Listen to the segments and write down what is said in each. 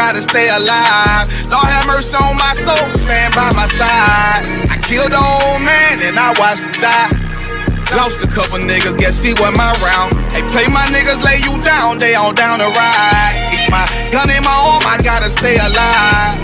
gotta stay alive. Lord have mercy on my soul, stand by my side. I killed the old man and I watched him die. Lost a couple niggas, guess he wasn't my round. Hey, play my niggas, lay you down, they all down to ride. Keep my gun in my arm, I gotta stay alive.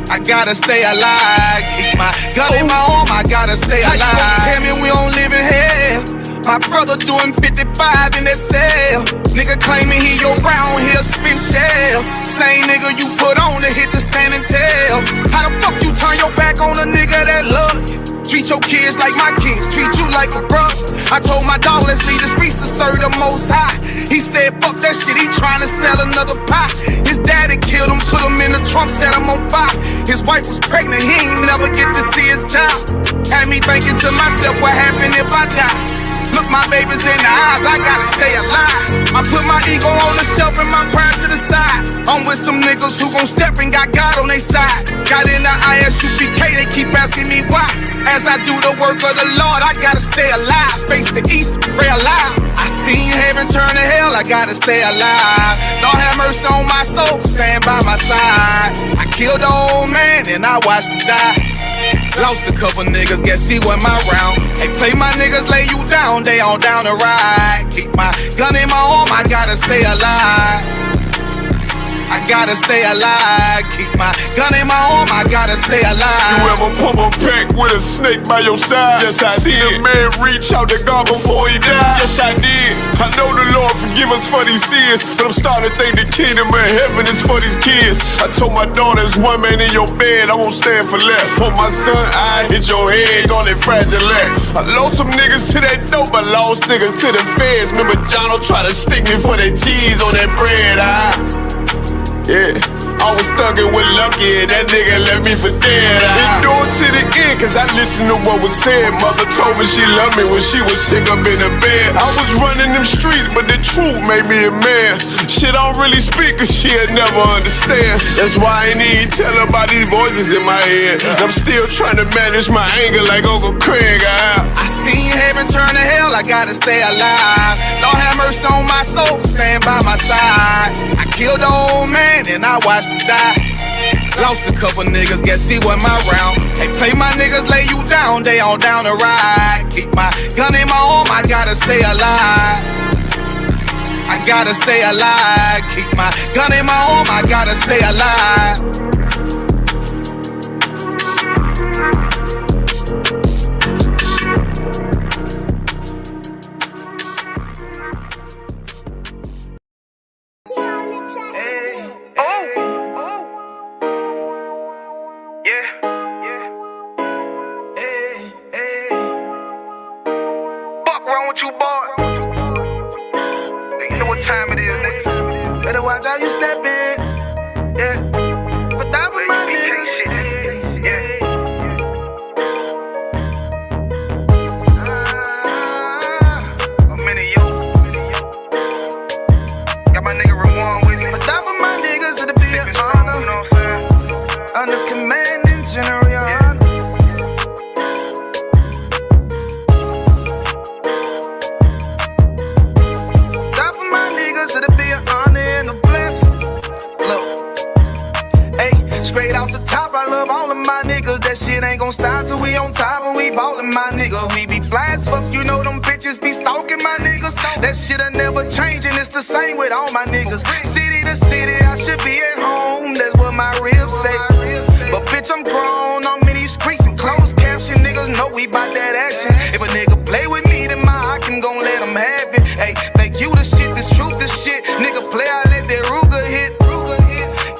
I gotta stay alive. Keep my gun in my arm, I gotta stay alive. How you gon' tell me we don't live in hell? My brother doing 55 in that cell. Nigga claiming he your round here spin shell. Same nigga you put on to hit the stand and tell. How the fuck you turn your back on a nigga that love you? Treat your kids like my kids, treat you like a brother. I told my dog, let's leave the streets to serve the most high. He said, fuck that shit, he tryna sell another pie. His daddy killed him, put him in the trunk, set him on fire. His wife was pregnant, he ain't never get to see his child. Had me thinking to myself, what happened if I die? Look my babies in the eyes, I gotta stay alive. I put my ego on the shelf and my pride to the side. I'm with some niggas who gon' step and got God on their side. Got in the ISUPK, they keep asking me why. As I do the work of the Lord, I gotta stay alive. Face the east, pray alive. I seen heaven turn to hell, I gotta stay alive. Lord have mercy on my soul, stand by my side. I killed the old man and I watched him die. Lost a couple niggas, guess he wasn't my round. Hey, play my niggas, lay you down, they all down to ride. Keep my gun in my arm, I gotta stay alive. I gotta stay alive. Keep my gun in my arm, I gotta stay alive. You ever pump a pack with a snake by your side? Yes, I See did. the man reach out to God before he died? Yes, I did. I know the Lord forgive us for these sins, but I'm starting to think the kingdom of heaven is for these kids. I told my daughter, there's one man in your bed, I won't stand for left. For my son, I hit your head on that fragile legs. I lost some niggas to that dope, I lost niggas to the feds. Remember Jono tried to stick me for that cheese on that bread, yeah. I was thuggin' with Lucky and that nigga left me for dead. Endure to the end, cause I listened to what was said. Mother told me she loved me when she was sick up in the bed. I was running them streets, but the truth made me a man. Shit, I don't really speak, cause she'll never understand. That's why I ain't even tell her about these voices in my head. I'm still trying to manage my anger like Uncle Craig. I seen heaven turn to hell, I gotta stay alive. Lord have mercy on my soul, stand by my side. I killed the old man and I watched him die. Lost a couple niggas, guess he wasn't my round. Hey, play my niggas, lay you down, they all down to ride. Keep my gun in my arm, I gotta stay alive. I gotta stay alive. Keep my gun in my arm, I gotta stay alive. You boy, you know what time it is, nigga. Better watch how you step in, yeah. But that was my niggas, yeah. I'm in it, yo. Got my nigga Ramon with me. But that was my niggas, it'll be an honor. You know what I'm saying? Under commanding General, your honor. That shit ain't gon' stop till we on top and we ballin', my nigga. We be fly as fuck, you know them bitches be stalking my niggas. That shit'll never change and it's the same with all my niggas. City to city, I should be at home, that's what my ribs say. But bitch, I'm grown, I'm in these streets and closed caption. Niggas know we bout that action. If a nigga play with me, then my I can gon' let him have it. Hey, think you the shit, this truth the shit. Nigga play, I let that Ruger hit.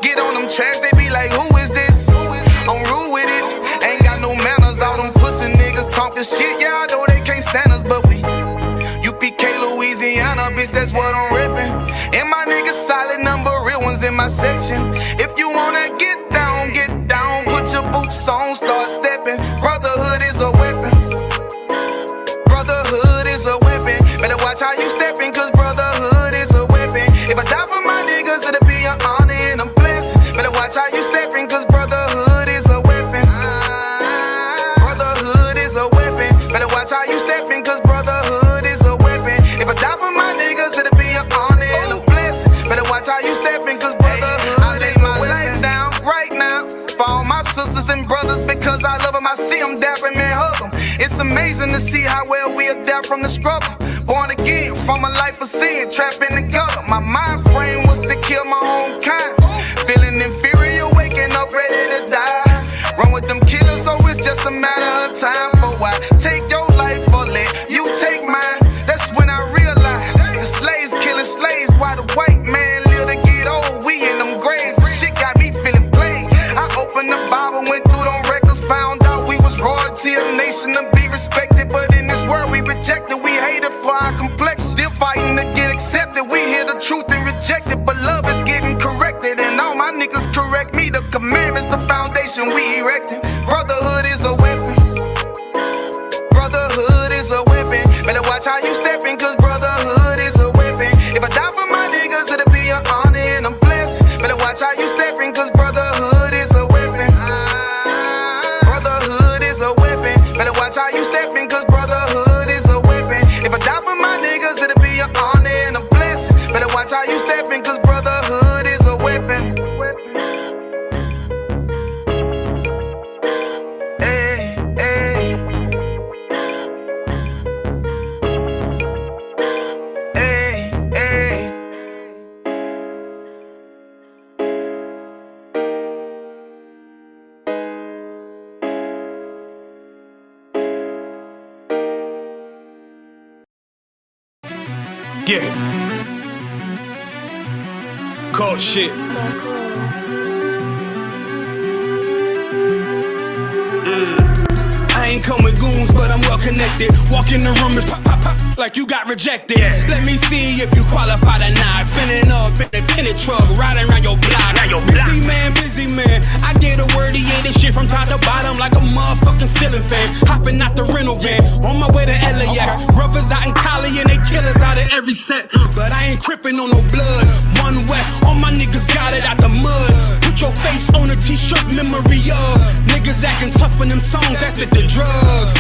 Get on them tracks, they be like, who is this? I'm rude with it. Ain't got no manners, all them pussy niggas talkin' shit. Yeah, I know they can't stand us, but we UPK, Louisiana, bitch, that's what I'm reppin'. And my niggas solid number, real ones in my section. If you wanna get down, put your boots on, start steppin'. Brotherhood is a weapon. Brotherhood is a weapon. Better watch how you steppin', cause brotherhood is a weapon. If I die for my niggas, it'll be an honor and a blessing. Better watch how you steppin', cause brotherhood is a weapon. Brotherhood is a weapon. Better watch how you steppin', cause brotherhood is a weapon. If I die for my niggas, it'll be an honor and a blessing. Better watch how you steppin', cause brotherhood them, I see them dapping and hug them. It's amazing to see how well we adapt from the struggle. Born again from a life of sin, trapped in the gutter. My mind frame was to kill my own kind. Feeling inferior, waking up ready to die. Run with them killers, so it's just a matter of time. For why take your life or let you take mine? That's when I realized the slaves killing slaves while the white man live to get old. We in them graves, shit got me feeling played. I opened the Bible, went through them records, found out we was royalty, a nation to be respected. But in this world we rejected, we hated for our complex. Still fighting to get accepted. We hear the truth and reject it, but love is getting corrected. And all my niggas correct me. The commandments, the foundation we erected. Brotherhood is a weapon. Brotherhood is a weapon. Better watch how you stepping, cause brotherhood is a weapon. If I die for my niggas, it'll be an honor and I'm blessed. Better watch how you stepping, cause brotherhood is a weapon. Brotherhood is a weapon. Better watch how you stepping, cause brotherhood is a weapon. If I die for my niggas, it'll be an honor and a blessing. Better watch how you stepping, cause brotherhood is a weapon. Hey, hey. Hey, hey. Yeah. Cold shit. I ain't come with goons, but I'm well connected. Walk in the room, it's pop, pop, pop, like you got rejected. Let me see if you qualify or not. Spinning up in a tinted truck, riding around your block. Busy man. I get a word, he ain't this shit from top to bottom like a motherfucking ceiling fan. Hopping out the rental van, on my way to LAX. Brothers out in Cali and they killers out of every set. But I ain't crippin' on no blood. One West, all my niggas got it out the mud. Put your face on a t-shirt, memory of niggas acting tough in them songs, that's the drugs.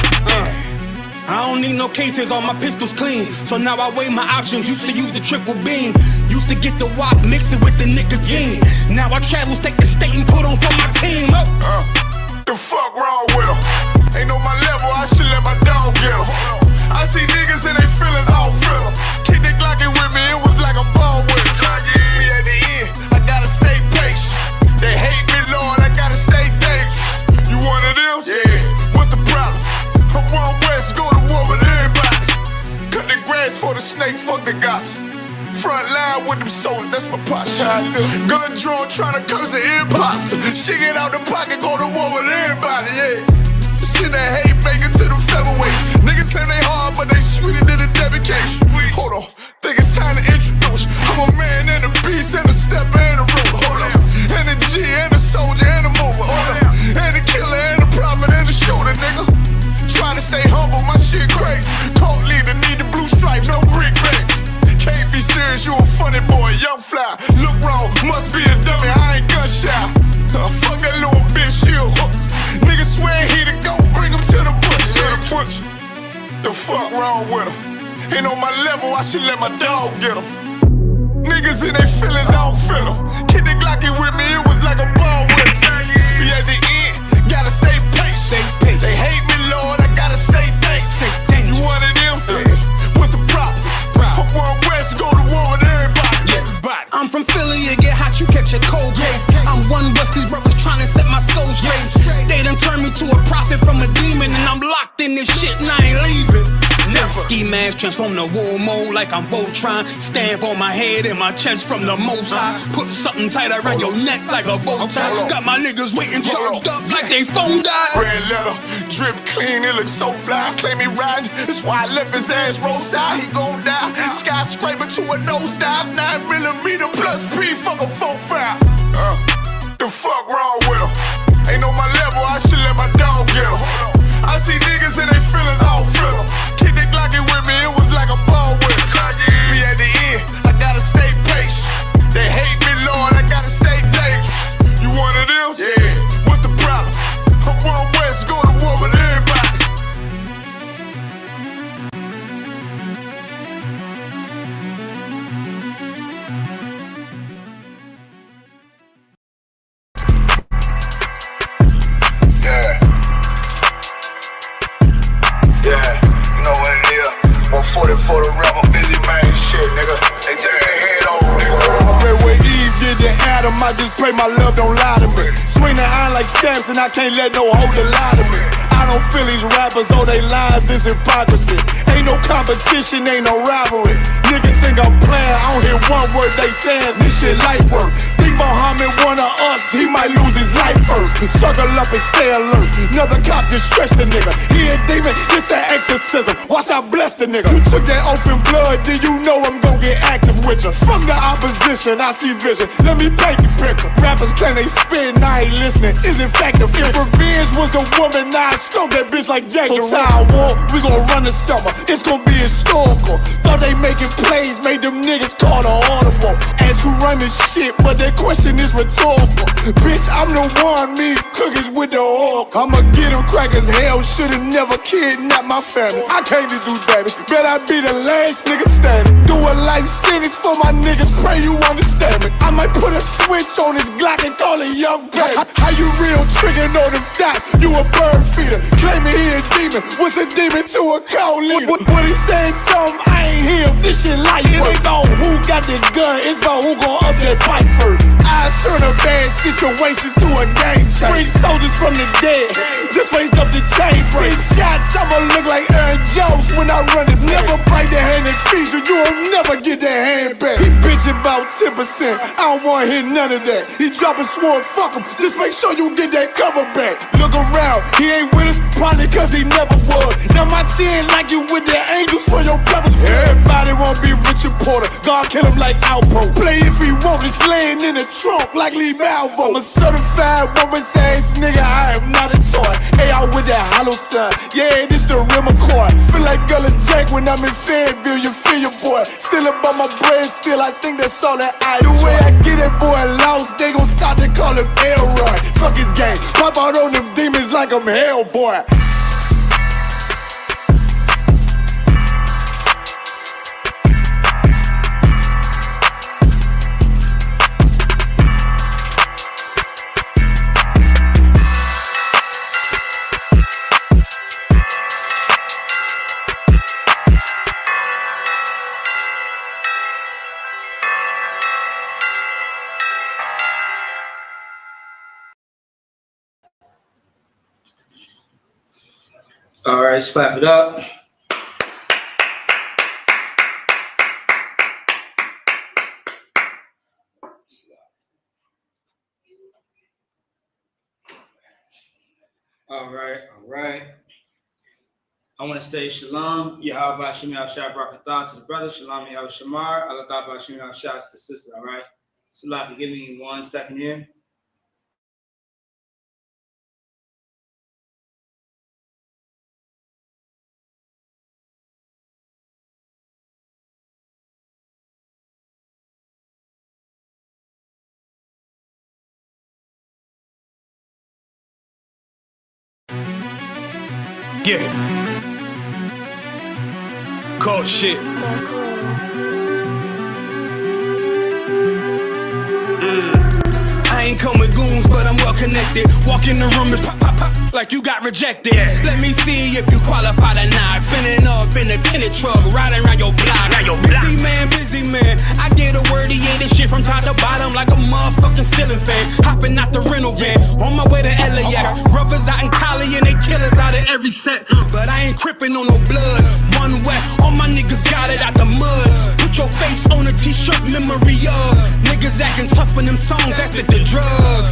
I don't need no cases, all my pistols clean. So now I weigh my options, used to use the triple beam. Used to get the wop, mix it with the nicotine. Now I travel state to state and put on for my team. The fuck wrong with them? Ain't on my level, I should let my dog get them. I see niggas and they feelings, I don't feel them. Kick the Glockin' with me, it was like a ball with it. Me at the end, I gotta stay patient. They hate me, Lord, I gotta stay dangerous. You one of them? Yeah. What's the problem? I'm one West, go to war with everybody. Cut the grass for the snake, fuck the gossip. Front line with them soldiers, that's my posture. Gun drawn, tryna curse an imposter. Shit get out the pocket, go to war with everybody, yeah. Shit that hate, make it to the featherweights. Niggas claim they hard, but they sweeter than a dedication. Hold on, think it's time to introduce. I'm a man and a beast and a stepper and a rover. Hold on, and a G and a soldier and a mover. Hold on, and a killer and a prophet and a shooter, nigga. Trying to stay humble, my shit crazy. Cold leader, need the blue stripes, no brick bank. Can't be serious, you a funny boy, young fly. Look wrong, must be a dummy, I ain't gun shy. Fuck that little bitch, she a hook. Niggas swear he the go, bring him to the bush. To the bush. The fuck wrong with him? Ain't on my level, I should let my dog get him. Niggas in they feelings, I don't feel them. Kid the Glockin' with me, it was like a ball with him. We at the end, gotta stay patient. They hate me, Lord, I gotta stay patient. You one of them? What's the problem? I'm one West, go to war with everybody. I'm from Philly, you get hot, you catch a cold case. I'm one West, these brothers trying to set my soul straight. They done turned me to a prophet from a demon, and I'm locked in this shit and I ain't leaving. Ski mask transform to war mode like I'm Voltron. Stamp on my head and my chest from the most high. Put something tight around your neck like a bow tie. Got my niggas waiting charged up like they phone died. Red letter, drip clean, it looks so fly. Claim he riding, that's why I left his ass roadside. He gon' die, skyscraper to a nosedive. 9mm plus P, fuck a 4-5. The fuck wrong with him? Ain't on my level, I should let my dog get him. I see niggas and they feelings, I don't feel them. Kick the Glockin' with me, it was like a ball with it. We at the end, I gotta stay patient. They hate me, Lord, I gotta stay dangerous. You one of them? Yeah. What's the problem? I'm one West, go to war with everybody. pray my love don't lie to me. Swing the iron like Samson, I can't let no holder lie to me. I don't feel these rappers, all they lies is hypocrisy. Ain't no competition, ain't no rivalry. Niggas think I'm playing, I don't hear one word they saying, this shit light work. Think Muhammad one of us, he might lose his life first. Circle up and stay alert, another cop distress the nigga. He a demon, this an exorcism, watch I bless the nigga. You took that open blood, then you know I'm gon' get active with you. From the opposition, I see vision, let me paint the picture. Rappers claim they spit and I ain't listening, is in fact the If revenge was a woman, now I stroke that bitch like Jack the Ripper. War, we gon' run the summer, it's gon' be historical. Thought they making plays, made them niggas call the audible. Ask who run this shit, but that question is rhetorical. Bitch, I'm the one, me cookies with the oil. I'ma get them crackers, hell, should've never kidnapped my family. I came to do damage, bet I be the last nigga standing. Do a life sentence for my niggas, pray you understand me. I might put a switch on this Glock and call it young baby. How you real triggering on them dots? You a bird feeder, claiming he a demon. What's a demon to a cold leader? When he saying something, I ain't hear him, this shit light work. It ain't about who got the gun, it's about who gon' up that pipe first. I turn a bad situation to a game changer. Bring soldiers from the dead, just raised up the chain. 6 shots, I'ma look like Aaron Jones when I run it. Never bite the hand and feed you, you'll never get that hand back. He bitchin' about 10%, I don't wanna hear none of that. He dropping sword, fuck him, just make sure you get that cover back. Look around, he ain't with us, probably cause he never was. Now my chin like you with the angels for your brothers. Everybody wanna be Richard Porter, God kill him like Alpo. Play if he want, it's laying in the trunk like Lee Malvo. I'm a certified woman's ass nigga, I am not a toy. Hey, I with that hollow sign, yeah, this the rim accord. Feel like Gullah Jack when I'm in Fayetteville, you feel your boy. Still about my bread, still I think that's all that I enjoy. The way I get that boy lost, they gon' start to call him Elroy. Fuck his game, pop out on them demons like I'm Hellboy. All right, let's clap it up. All right. I want to say shalom, Yahweh Shemi Al-Shah Barakatah to the brother, shalom Yahweh Shamar, Allah Ta'ala Shemi Al-Shah to the sister, all right? Salaki, give me 1 second here. Yeah. Cold shit. I ain't come with goons, but I'm well connected. Walk in the room, it's pop, pop, pop, like you got rejected. Let me see if you qualify or not. Spinning up in a tinted truck, riding around your block. Busy man. I get a word, yeah, this shit from top to bottom like a motherfucking ceiling fan. Hopping out the rental van, on my way to LAX. Brothers out in Cali and they killers out of every set. But I ain't crippin' on no blood. One west, all my niggas got it out the mud. Put your face on a t-shirt, memory of niggas acting tough in them songs, that's the drugs.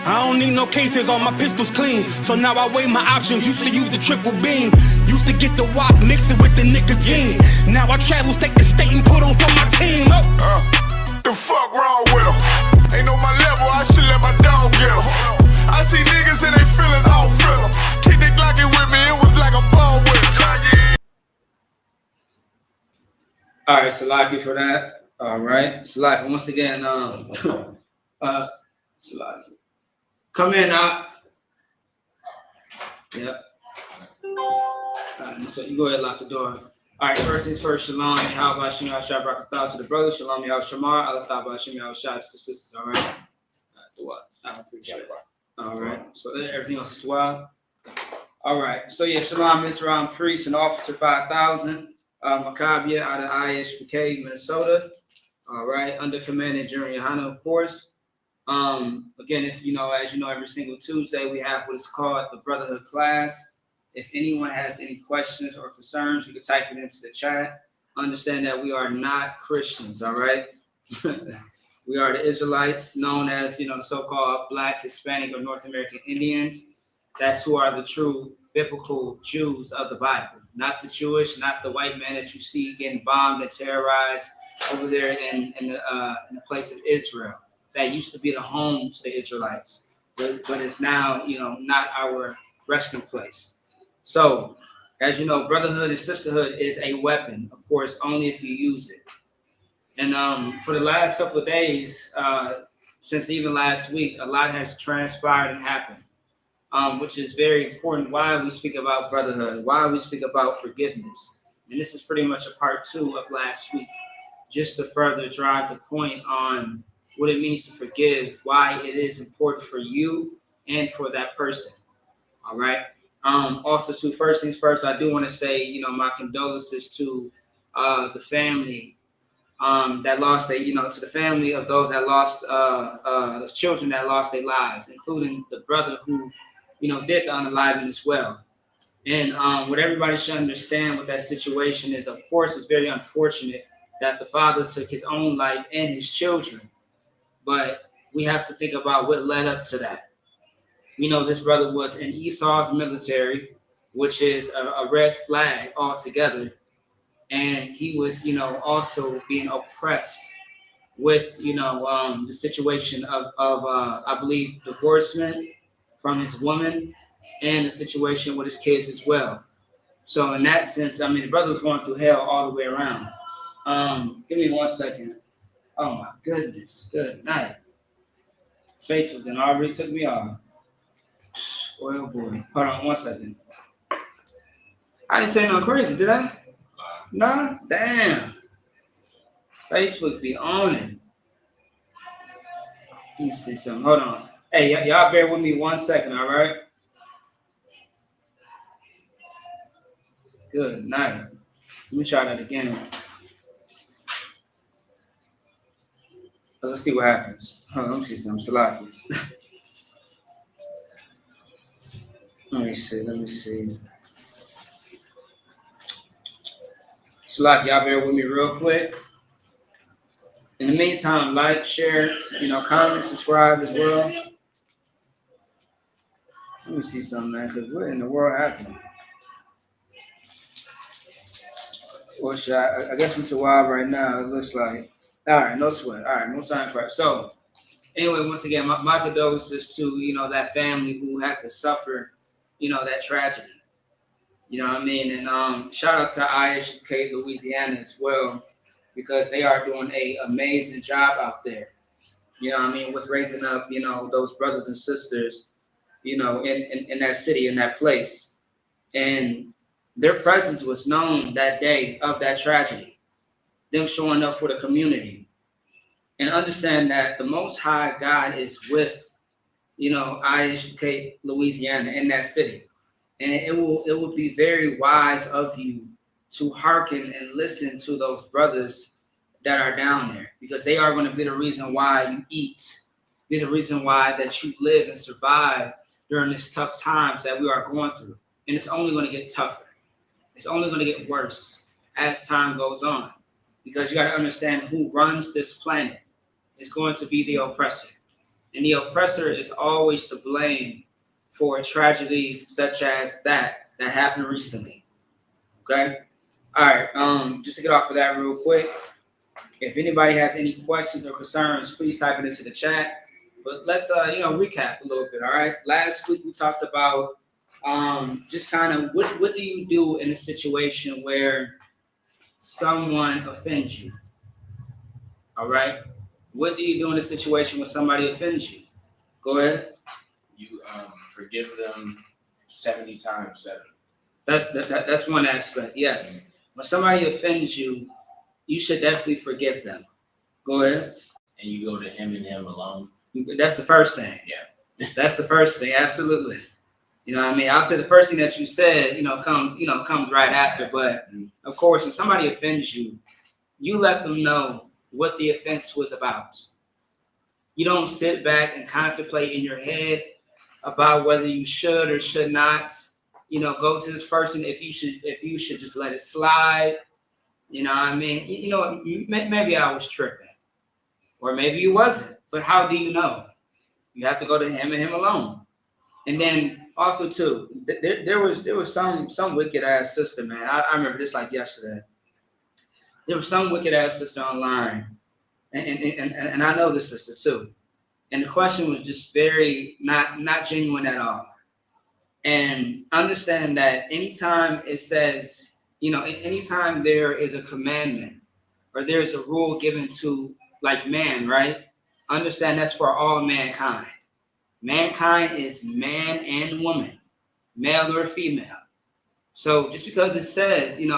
I don't need no cases, all my pistols clean. So now I weigh my options, used to use the triple beam. Used to get the wop, mix it with the nicotine. Now I travel state to state and put on for my team. The fuck wrong with them? Ain't on my level, I should let my dog get them. I see niggas and they feelings, I don't feel them. Kick the Glockin' with me, it was like a ball with them. All right, Salaki for that. All right, Salaki, once again, Salaki. Come in, Yep. All right, so you go ahead and lock the door. All right, first things first, shalom, Yahweh Shemi Al-Shah Barakatah to the brother, shalom, Yahweh Shamar, Allah Ta'ala Shemi Al-Shah to the sisters, all right? I appreciate it. All right, so everything else is wild. All right, so yeah, shalom, Mr. Priest and Officer 5000, Maccabia out of ISUPK, Minnesota. All right, under Commander General Yohana, of course. Again, if you know, as you know, every single Tuesday we have what is called the Brotherhood class. If anyone has any questions or concerns, you can type it into the chat. Understand that we are not Christians, all right? We are the Israelites, known as, you know, the so-called Black, Hispanic, or North American Indians. That's who are the true biblical Jews of the Bible, not the Jewish, not the white man that you see getting bombed and terrorized over there in the place of Israel. That used to be the home to the Israelites, but it's now, you know, not our resting place. So, as you know, brotherhood and sisterhood is a weapon, of course, only if you use it. And for the last couple of days, since even last week, a lot has transpired and happened, which is very important. Why we speak about brotherhood, why we speak about forgiveness. And this is pretty much a part 2 of last week, just to further drive the point on what it means to forgive, why it is important for you and for that person. All right. Also, too, first things first, I do want to say, you know, my condolences to the family that lost their, you know, to the family of those that lost, the children that lost their lives, including the brother who, you know, did the unaliving as well. And what everybody should understand with that situation is, of course, it's very unfortunate that the father took his own life and his children, but we have to think about what led up to that. You know, this brother was in Esau's military, which is a red flag altogether. And he was, you know, also being oppressed with, you know, the situation of I believe, divorcement from his woman and the situation with his kids as well. So in that sense, I mean, the brother was going through hell all the way around. Give me 1 second. Oh my goodness. Good night. Facebook then already took me off. Boy, oh boy. Hold on 1 second. I didn't say nothing crazy, did I? No? Damn. Facebook be on it. Let me see something. Hold on. Hey, y'all bear with me 1 second, all right? Good night. Let me try that again. Let's see what happens. Hold on, let me see something. Salaki. Let me see. Salaki, y'all bear with me real quick. In the meantime, like, share, you know, comment, subscribe as well. Let me see something, man, because what in the world happened? Or should I guess it's a while right now, it looks like. All right, no sweat. All right, no sign for it. So, anyway, once again, my condolences to, you know, that family who had to suffer, you know, that tragedy. You know what I mean? And shout out to ISUPK Louisiana as well, because they are doing an amazing job out there. You know what I mean? With raising up, you know, those brothers and sisters, you know, in that city, in that place. And their presence was known that day of that tragedy, them showing up for the community. And understand that the Most High God is with, you know, ISUPK Louisiana in that city. And it will be very wise of you to hearken and listen to those brothers that are down there, because they are going to be the reason why you eat, be the reason why that you live and survive during this tough times that we are going through. And it's only going to get tougher. It's only going to get worse as time goes on, because you got to understand who runs this planet is going to be the oppressor. And the oppressor is always to blame for tragedies such as that happened recently. Okay? All right, just to get off of that real quick, if anybody has any questions or concerns, please type it into the chat. But let's, you know, recap a little bit, all right? Last week we talked about just kind of what do you do in a situation where someone offends you, all right? What do you do in a situation when somebody offends you? Go ahead. You forgive them 70 times 7. That's one aspect, yes. When somebody offends you, you should definitely forgive them. Go ahead. And you go to him and him alone. That's the first thing. Yeah. That's the first thing, absolutely. You know what I mean? I'll say the first thing that you said, comes right after. But of course, when somebody offends you, you let them know what the offense was about. You don't sit back and contemplate in your head about whether you should or should not, go to this person, if you should just let it slide. You know what I mean? You know what? Maybe I was tripping, or maybe you wasn't. But how do you know? You have to go to him and him alone. And then also too, there was some wicked ass sister, man. I remember this like yesterday. There was some wicked ass sister online, and I know this sister too. And the question was just very not genuine at all. And understand that anytime it says, anytime there is a commandment or there's a rule given to like man, right? Understand that's for all mankind. Mankind is man and woman, male or female. So just because it says, there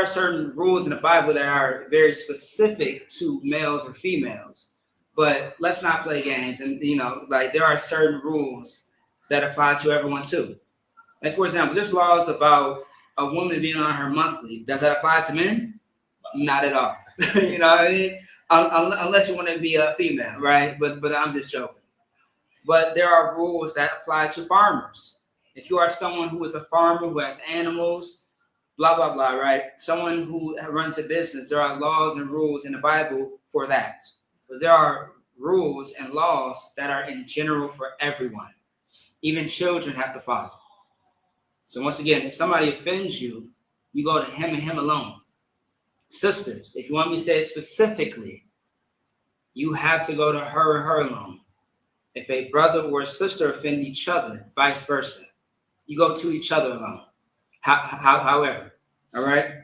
are certain rules in the Bible that are very specific to males or females. But let's not play games. And, there are certain rules that apply to everyone too. Like, for example, there's laws about a woman being on her monthly. Does that apply to men? Not at all. You know what I mean? Unless you want to be a female, right? But I'm just joking. But there are rules that apply to farmers. If you are someone who is a farmer, who has animals, blah, blah, blah, right? Someone who runs a business, there are laws and rules in the Bible for that. But there are rules and laws that are in general for everyone. Even children have to follow. So once again, if somebody offends you, you go to him and him alone. Sisters, if you want me to say it specifically, you have to go to her and her alone. If a brother or a sister offend each other, vice versa, you go to each other alone. However, all right?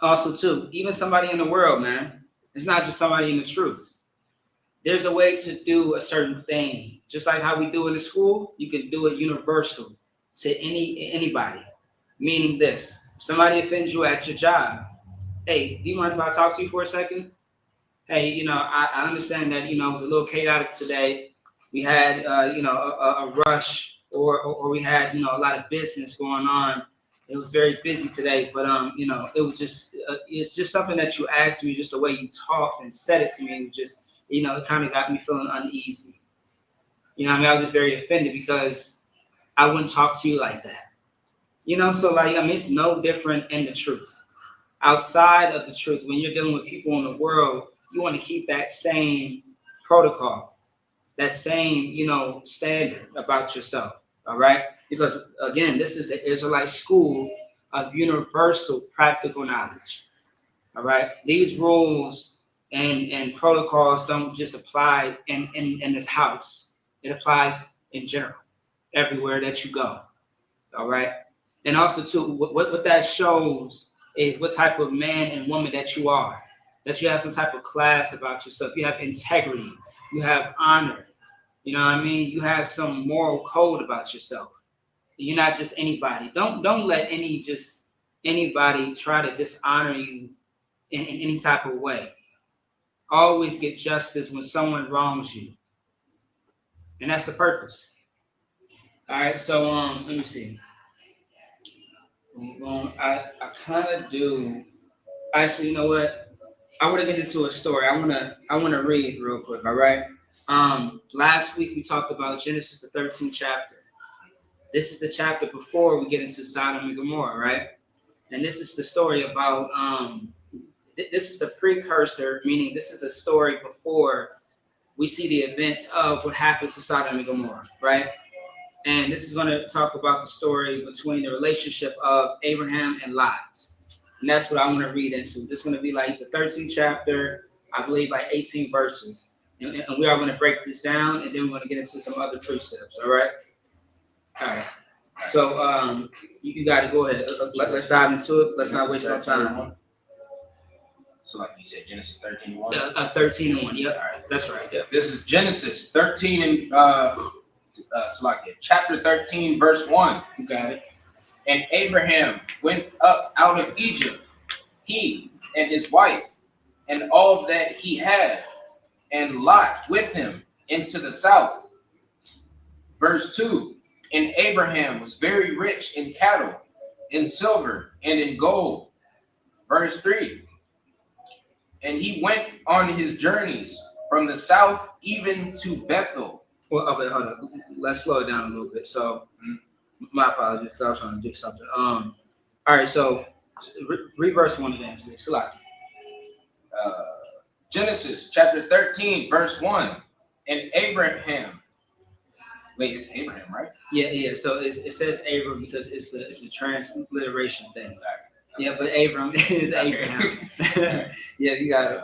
Also, too, even somebody in the world, man, it's not just somebody in the truth. There's a way to do a certain thing. Just like how we do in the school, you can do it universal to anybody. Meaning this, somebody offends you at your job. Hey, do you mind if I talk to you for a second? Hey, I understand that, it was a little chaotic today. We had, a rush or we had, a lot of business going on. It was very busy today, but, it was just, it's just something that you asked me, just the way you talked and said it to me. It was just, it kind of got me feeling uneasy. I was just very offended because I wouldn't talk to you like that. So it's no different in the truth. Outside of the truth, when you're dealing with people in the world, you want to keep that same protocol, that same, standard about yourself, all right? Because, again, this is the Israelite school of universal practical knowledge, all right? These rules and protocols don't just apply in this house. It applies in general, everywhere that you go, all right? And also, too, what that shows is what type of man and woman that you are, that you have some type of class about yourself. You have integrity. You have honor. You know what I mean? You have some moral code about yourself. You're not just anybody. Don't let anybody try to dishonor you in any type of way. Always get justice when someone wrongs you. And that's the purpose. All right, so let me see. I kind of do. Actually, you know what? I want to get into a story. I want to read real quick. All right. Last week we talked about Genesis, the 13th chapter. This is the chapter before we get into Sodom and Gomorrah, right? And this is the story about. This is the precursor, meaning this is a story before we see the events of what happened to Sodom and Gomorrah, right? And this is going to talk about the story between the relationship of Abraham and Lot. And that's what I want to read into. This is going to be like the 13th chapter, I believe like 18 verses. And we are going to break this down, and then we're going to get into some other precepts, all right? All right. So you got to go ahead. Let's dive into it. Let's not waste our time. So like you said, Genesis 13:1? 13 and 1, yep. All right. That's right, yep. This is Genesis 13 and chapter 13, verse 1. You got it. And Abraham went up out of Egypt, he and his wife, and all that he had, and Lot with him into the south. Verse 2. And Abraham was very rich in cattle, in silver, and in gold. Verse 3. And he went on his journeys from the south even to Bethel. Well, okay, hold on. Let's slow it down a little bit. So, my apologies, because I was trying to do something. All right, so read verse 1 again, please. Select. Genesis chapter 13, verse 1. And Abraham. Wait, it's Abraham, right? Yeah. So it says Abram because it's a transliteration thing. Yeah, but Abram is Abraham. Yeah, you got it.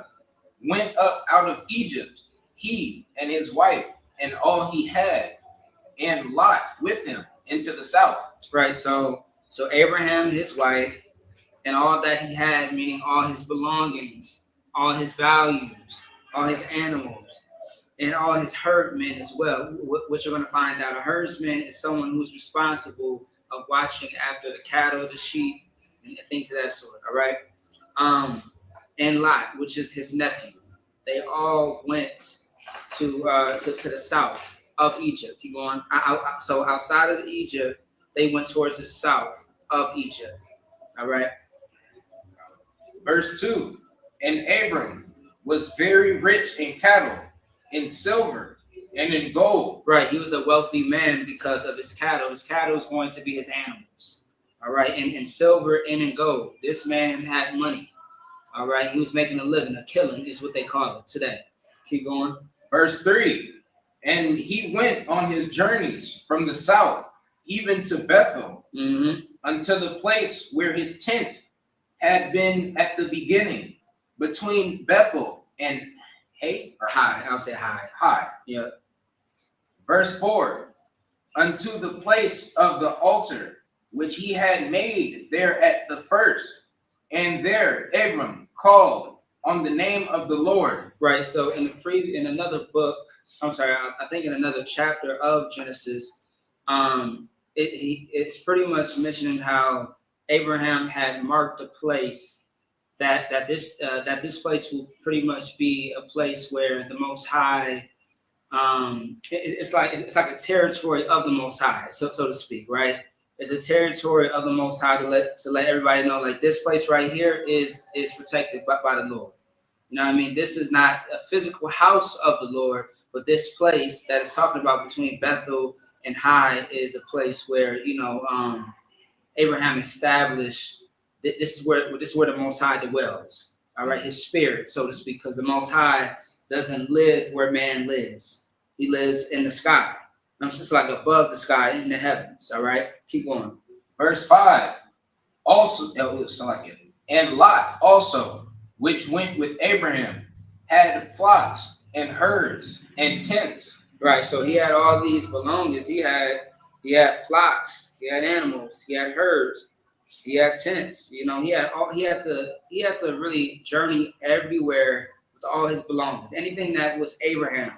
Went up out of Egypt, he and his wife, and all he had, and Lot with him into the south. Right. So Abraham, his wife, and all that he had, meaning all his belongings, all his values, all his animals, and all his herdmen as well, which you're going to find out. A herdsman is someone who's responsible of watching after the cattle, the sheep, and things of that sort. All right. And Lot, which is his nephew, they all went to the south of Egypt. Keep going. So outside of Egypt, they went towards the south of Egypt. All right. Verse 2. And Abram was very rich in cattle, in silver, and in gold. Right. He was a wealthy man because of his cattle. His cattle is going to be his animals. All right. And in silver and in gold. This man had money. All right. He was making a living. A killing is what they call it today. Keep going. Verse 3. And he went on his journeys from the south, even to Bethel, unto the place where his tent had been at the beginning, between Bethel and High. I'll say high. High. Yeah. Verse 4. Unto the place of the altar, which he had made there at the first, and there Abram called on the name of the Lord. Right. So in another book, I think in another chapter of Genesis, it's pretty much mentioning how Abraham had marked a place that this place will pretty much be a place where the Most High, it's like a territory of the Most High, so to speak, right? It's a territory of the Most High to let everybody know, like, this place right here is protected by the Lord. You know what I mean? This is not a physical house of the Lord, but this place that is talking about between Bethel and High is a place where, Abraham established that this is where the Most High dwells. All right, his spirit, so to speak, because the Most High doesn't live where man lives. He lives in the sky. It's just like above the sky in the heavens. All right, keep going. Verse 5. Also, and Lot also, which went with Abraham, had flocks and herds and tents. Right. So he had all these belongings. He had flocks. He had animals. He had herds. He had tents. He had to really journey everywhere with all his belongings. Anything that was Abraham's,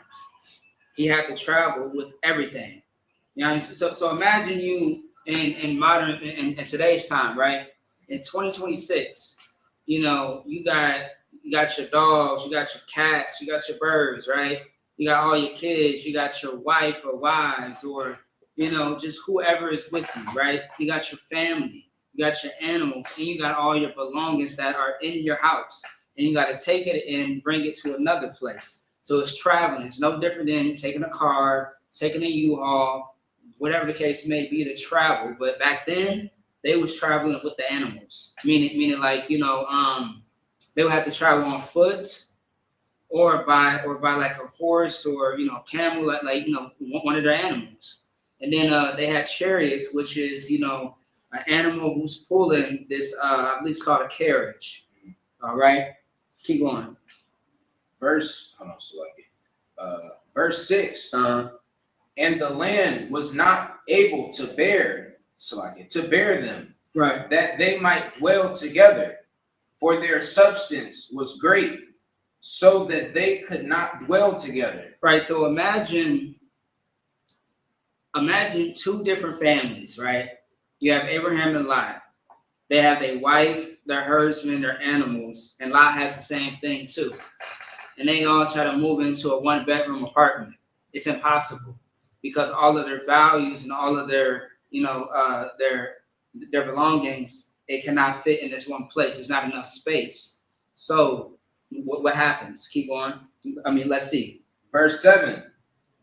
he had to travel with everything. So imagine you in modern in today's time, right? In 2026, you got your dogs, you got your cats, you got your birds, right? You got all your kids, you got your wife or wives, or just whoever is with you, right? You got your family, you got your animals, and you got all your belongings that are in your house, and you got to take it and bring it to another place. So it's traveling. It's no different than taking a car, taking a U-Haul, whatever the case may be to travel. But back then, they was traveling with the animals, meaning like they would have to travel on foot or by like a horse or camel, like one of their animals. And then they had chariots, which is an animal who's pulling this I believe it's called a carriage. All right, keep going. Verse 6. And the land was not able to bear them, right, that they might dwell together, for their substance was great, so that they could not dwell together. Right. So imagine two different families, right? You have Abraham and Lot. They have their wife, their herdsmen, their animals, and Lot has the same thing too. And they all try to move into a one-bedroom apartment. It's impossible because all of their values and all of their belongings, it cannot fit in this one place. There's not enough space. So what happens? Keep going. I mean, let's see. Verse 7.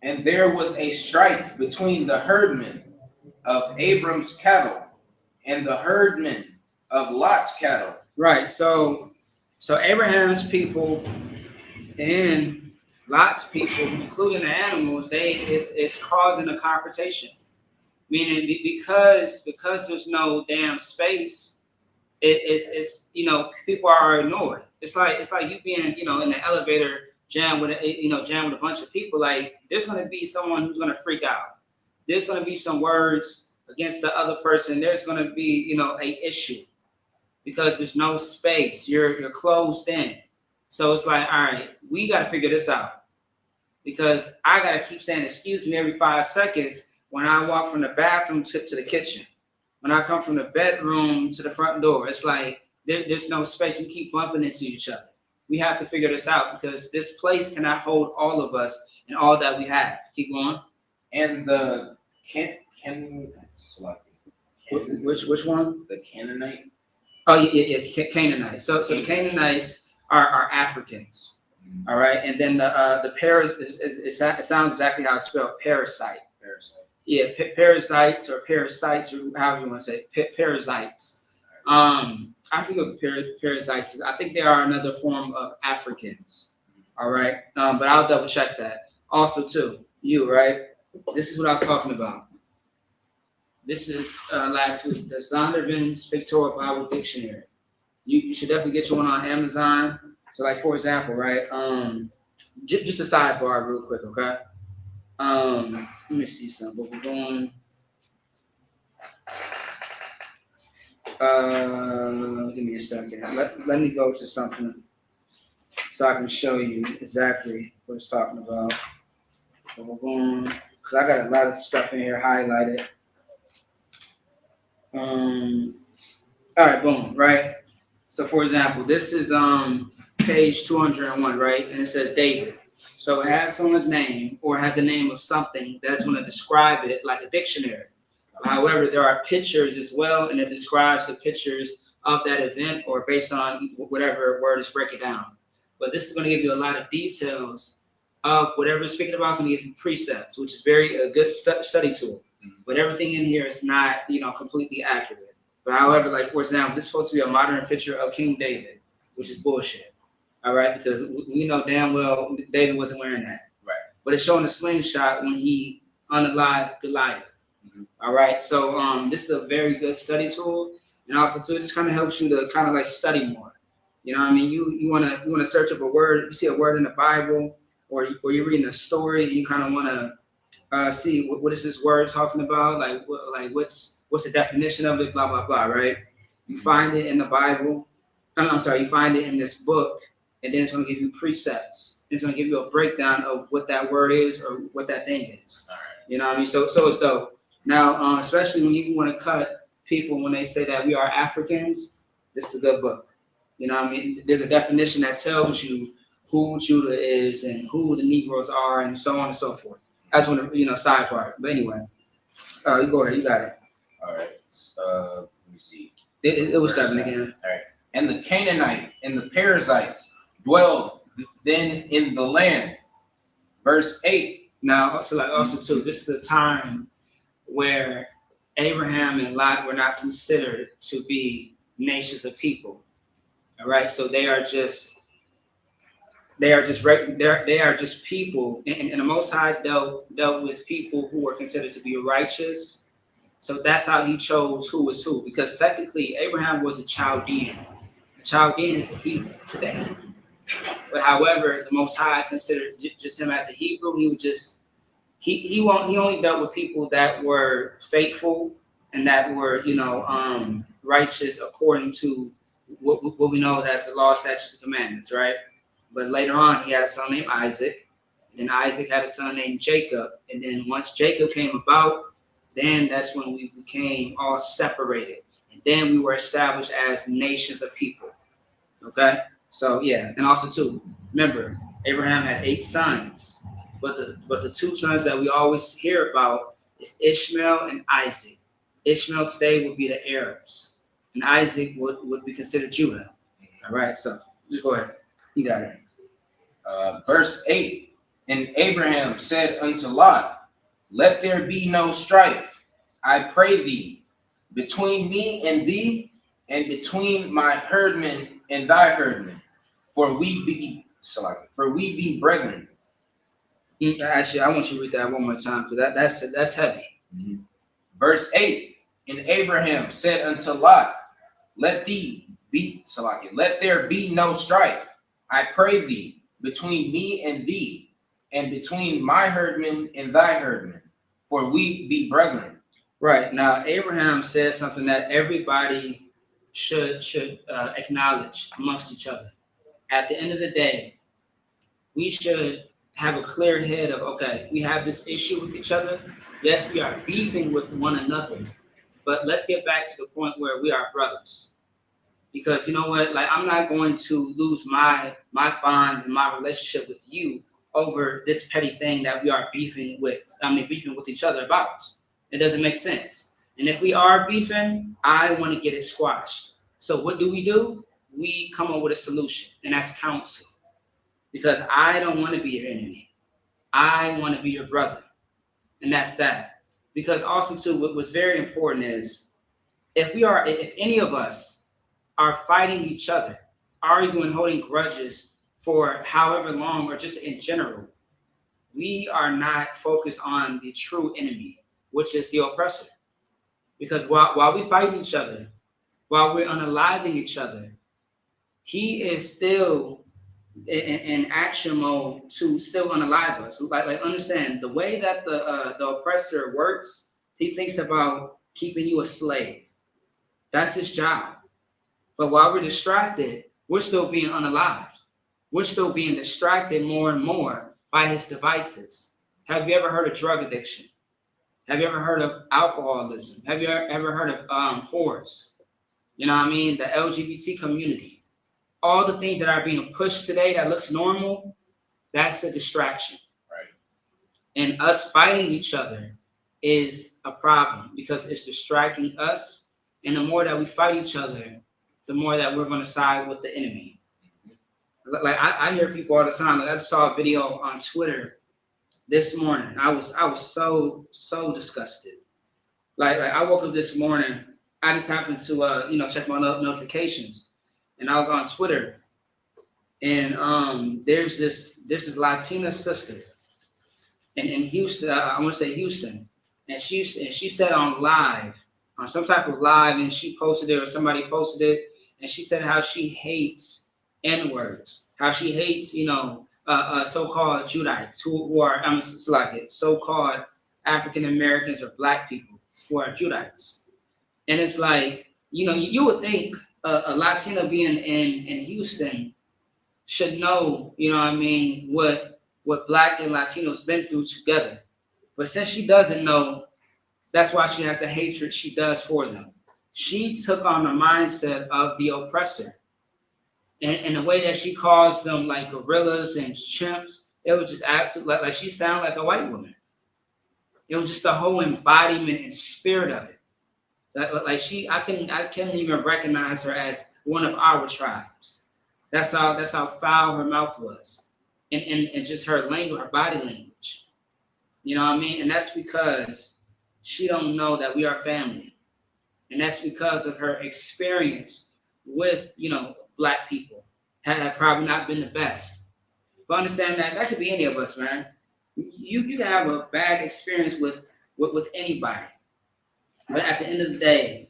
And there was a strife between the herdmen of Abram's cattle and the herdmen of Lot's cattle. Right. So Abraham's people and Lot's people, including the animals, it's causing a confrontation. Meaning because there's no damn space, it's people are ignored. It's like you being in the elevator jam with a bunch of people. Like there's gonna be someone who's gonna freak out. There's gonna be some words against the other person. There's gonna be a issue because there's no space. You're closed in. So it's like, all right, we got to figure this out because I got to keep saying excuse me every 5 seconds when I walk from the bathroom to the kitchen. When I come from the bedroom to the front door, it's like there's no space. We keep bumping into each other. We have to figure this out because this place cannot hold all of us and all that we have. Keep going. And the Which one? The Canaanite. Oh yeah, Canaanites. So the Canaanites are Africans. All right, and then the it sounds exactly how it's spelled, parasite. Yeah, parasites or however you want to say it. Parasites. I forget what the parasites is. I think they are another form of Africans. All right, but I'll double check that. Also, too, right? This is what I was talking about. This is last week, the Zondervan's Pictorial Bible Dictionary. You should definitely get you one on Amazon. So, like for example, right? Just a sidebar, real quick, okay? Let me see something. We're going. Give me a second. Let me go to something so I can show you exactly what it's talking about. So we're going because I got a lot of stuff in here highlighted. All right, boom, right? So for example, this is page 201, right? And it says David. So it has someone's name or has a name of something that's going to describe it like a dictionary. However, there are pictures as well, and it describes the pictures of that event or based on whatever word is breaking down. But this is going to give you a lot of details of whatever it's speaking about. It's going to give you precepts, which is a good study tool. But everything in here is not, completely accurate. But however, like for example, this is supposed to be a modern picture of King David, which is bullshit. All right, because we know damn well David wasn't wearing that. Right. But it's showing a slingshot when he unalived Goliath. All right, so this is a very good study tool, and also too, it just kind of helps you to kind of like study more. You know what I mean? You wanna search up a word, you see a word in the Bible, or you're reading a story, and you kind of wanna see what is this word talking about, like what's the definition of it, blah blah blah, right? You find it in the Bible. I'm sorry, you find it in this book, and then it's gonna give you precepts. It's gonna give you a breakdown of what that word is or what that thing is. All right. You know what I mean? So it's dope. Now, especially when you want to cut people when they say that we are Africans, this is a good book. You know what I mean? There's a definition that tells you who Judah is and who the Negroes are and so on and so forth. I just want to, sidebar. But anyway, you go ahead. You got it. All right. Let me see. It was 7 again. All right. And the Canaanite and the Perizzites dwelled then in the land. Verse 8. Now, also too, this is a time where Abraham and Lot were not considered to be nations of people. All right, so they are just people, and the Most High dealt with people who were considered to be righteous. So that's how he chose who is who, because technically Abraham was a Chaldean. A Chaldean is a Hebrew today. But however, the Most High considered just him as a Hebrew. He would just he only dealt with people that were faithful and that were righteous according to what we know as the law, statutes, and commandments, right? But later on, he had a son named Isaac, and then Isaac had a son named Jacob, and then once Jacob came about, then that's when we became all separated, and then we were established as nations of people. Okay, so yeah, and also too, remember Abraham had 8 sons. But the 2 sons that we always hear about is Ishmael and Isaac. Ishmael today would be the Arabs, and Isaac would be considered Judah. All right, so just go ahead. You got it. Verse 8. And Abraham said unto Lot, let there be no strife, I pray thee, between me and thee, and between my herdmen and thy herdmen, for we be brethren. Actually, I want you to read that one more time because that's heavy. Mm-hmm. Verse 8. And Abraham said unto Lot, let there be no strife, I pray thee, between me and thee, and between my herdmen and thy herdmen, for we be brethren. Right. Now, Abraham said something that everybody should acknowledge amongst each other. At the end of the day, we should have a clear head of, okay, we have this issue with each other. Yes, we are beefing with one another, but let's get back to the point where we are brothers. Because you know what, like I'm not going to lose my bond and my relationship with you over this petty thing that we are beefing with each other about. It doesn't make sense. And if we are beefing, I want to get it squashed. So what do? We come up with a solution, and that's counsel. Because I don't want to be your enemy. I want to be your brother. And that's that. Because also too, what's very important is if any of us are fighting each other, arguing, holding grudges for however long, or just in general, we are not focused on the true enemy, which is the oppressor. Because while we fight each other, while we're unaliving each other, he is still in action mode to still unalive us. Like understand the way that the oppressor works. He thinks about keeping you a slave. That's his job. But while we're distracted, we're still being unalived. We're still being distracted more and more by his devices. Have you ever heard of drug addiction? Have you ever heard of alcoholism? Have you ever heard of whores? You know what I mean? The LGBT community. All the things that are being pushed today that looks normal, that's a distraction. Right. And us fighting each other is a problem because it's distracting us. And the more that we fight each other, the more that we're going to side with the enemy. Like I hear people all the time. Like I just saw a video on Twitter this morning. I was so disgusted. Like I woke up this morning. I just happened to check my notifications, and I was on Twitter, and there's this Latina sister in Houston. I want to say Houston, and she said on some type of live, and she posted it or somebody posted it, and she said how she hates N-words, how she hates so-called Judites who are so-called African Americans or Black people who are Judites. And it's like, you would think a Latina being in Houston should know, what Black and Latinos been through together. But since she doesn't know, that's why she has the hatred she does for them. She took on the mindset of the oppressor. And the way that she calls them like gorillas and chimps, it was just absolutely like she sounded like a white woman. It was just the whole embodiment and spirit of it. I can't even recognize her as one of our tribes. That's how foul her mouth was, and just her language, her body language. You know what I mean? And that's because she don't know that we are family, and that's because of her experience with Black people had probably not been the best. But understand that could be any of us, man. You can have a bad experience with anybody. But at the end of the day,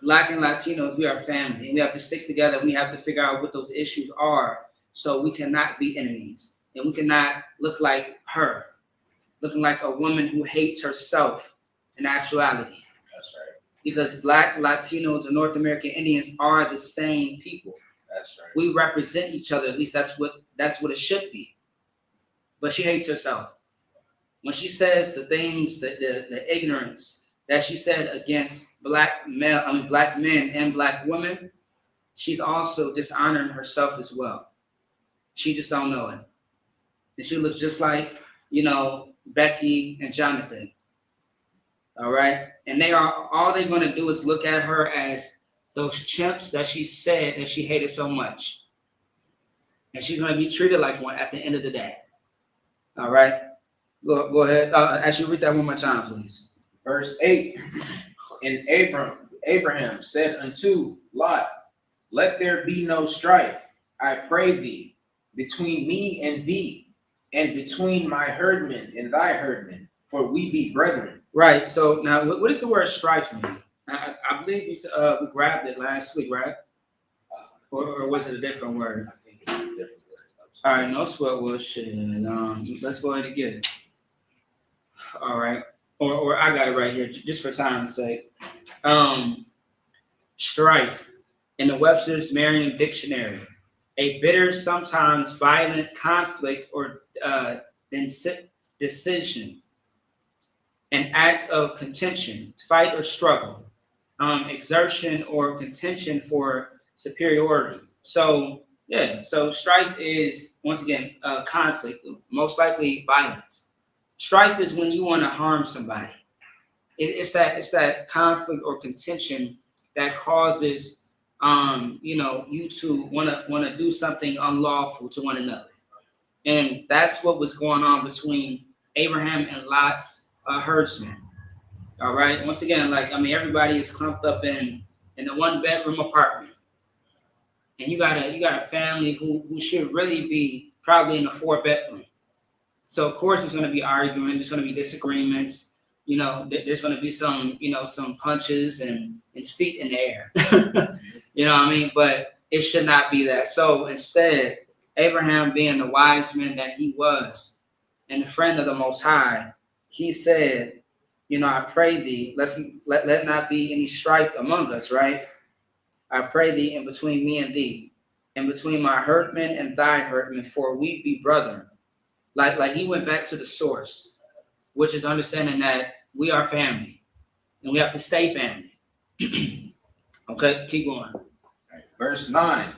Black and Latinos, we are family, and we have to stick together. We have to figure out what those issues are so we cannot be enemies. And we cannot look like her, looking like a woman who hates herself in actuality. That's right. Because Black, Latinos, and North American Indians are the same people. That's right. We represent each other. At least that's what it should be. But she hates herself. When she says the things, the ignorance that she said against Black men and Black women, she's also dishonoring herself as well. She just don't know it. And she looks just like, Becky and Jonathan. All right? And all they're going to do is look at her as those chimps that she said that she hated so much. and she's going to be treated like one at the end of the day. All right, go ahead. Actually, read that one more time, please. Verse 8. And Abraham said unto Lot, let there be no strife, I pray thee, between me and thee, and between my herdmen and thy herdmen, for we be brethren. Right. So now, what does the word strife mean? I believe we grabbed it last week, right? Or was it a different word? I think it's a different word. All right, no sweat. Well, shit. Let's go ahead and get it. All right. Or I got it right here, just for time's sake. Strife in the Webster's Merriam Dictionary, a bitter, sometimes violent conflict or decision, an act of contention, fight or struggle, exertion or contention for superiority. So yeah, so strife is, once again, conflict, most likely violence. Strife is when you want to harm somebody. It's that conflict or contention that causes you to want to do something unlawful to one another. And that's what was going on between Abraham and Lot's herdsmen. All right. Once again, everybody is clumped up in the 1-bedroom apartment, and you got a family who should really be probably in a 4-bedroom. So of course there's going to be arguing. There's going to be disagreements. There's going to be some punches and feet in the air. You know what I mean? But it should not be that. So instead, Abraham, being the wise man that he was and the friend of the Most High, he said, I pray thee, let not be any strife among us, right? I pray thee in between me and thee, and between my herdmen and thy herdmen, for we be brethren. Like he went back to the source, which is understanding that we are family and we have to stay family. Okay, keep going. Right. Verse 9.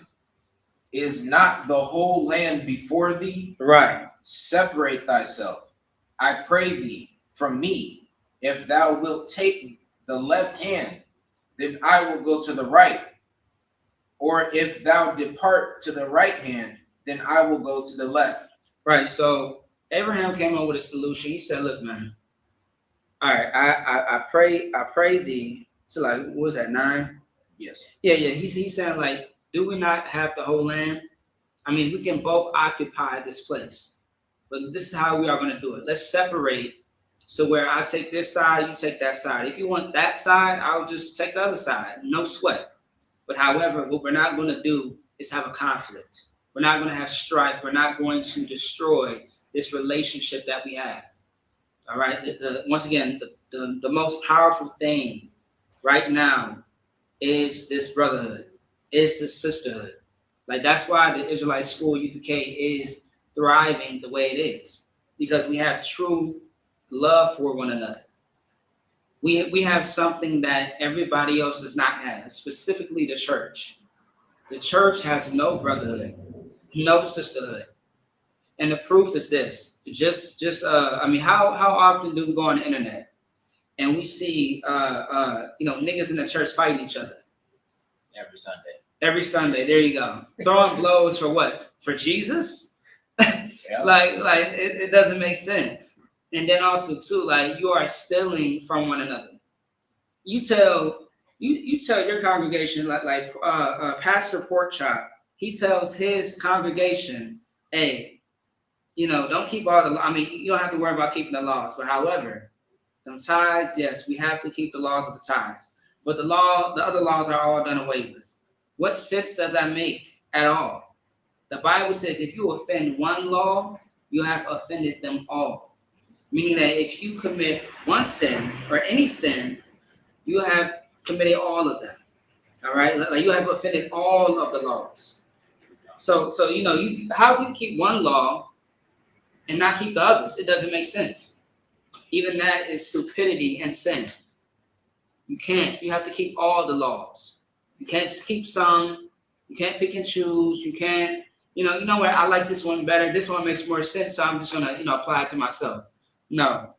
Is not the whole land before thee? Right. Separate thyself, I pray thee, from me. If thou wilt take the left hand, then I will go to the right. Or if thou depart to the right hand, then I will go to the left. Right. So Abraham came up with a solution. He said, look, man, all right, I pray thee. So what was that, 9? Yes. Yeah. He's saying, do we not have the whole land? I mean, we can both occupy this place, but this is how we are going to do it. Let's separate. So where I take this side, you take that side. If you want that side, I'll just take the other side. No sweat. But however, what we're not going to do is have a conflict. We're not going to have strife. We're not going to destroy this relationship that we have. All right. Once again, the most powerful thing right now is this brotherhood, is this sisterhood. That's why the Israelite School UPK is thriving the way it is, because we have true love for one another. We have something that everybody else does not have, specifically the church. The church has no brotherhood, no sisterhood. And the proof is this. How often do we go on the internet and we see niggas in the church fighting each other? Every Sunday. Every Sunday, there you go. Throwing blows for what? For Jesus? Yeah. It doesn't make sense. And then also too, you are stealing from one another. You tell your congregation, Pastor Porkchop, he tells his congregation, hey, don't keep all the, you don't have to worry about keeping the laws. But however, them tithes, yes, we have to keep the laws of the tithes. But the other laws are all done away with. What sense does that make at all? The Bible says if you offend one law, you have offended them all. Meaning that if you commit one sin or any sin, you have committed all of them. All right? You have offended all of the laws. So how can you keep one law and not keep the others? It doesn't make sense. Even that is stupidity and sin. You can't. You have to keep all the laws. You can't just keep some. You can't pick and choose. You can't, you know what? I like this one better. This one makes more sense, so I'm just going to, apply it to myself. No.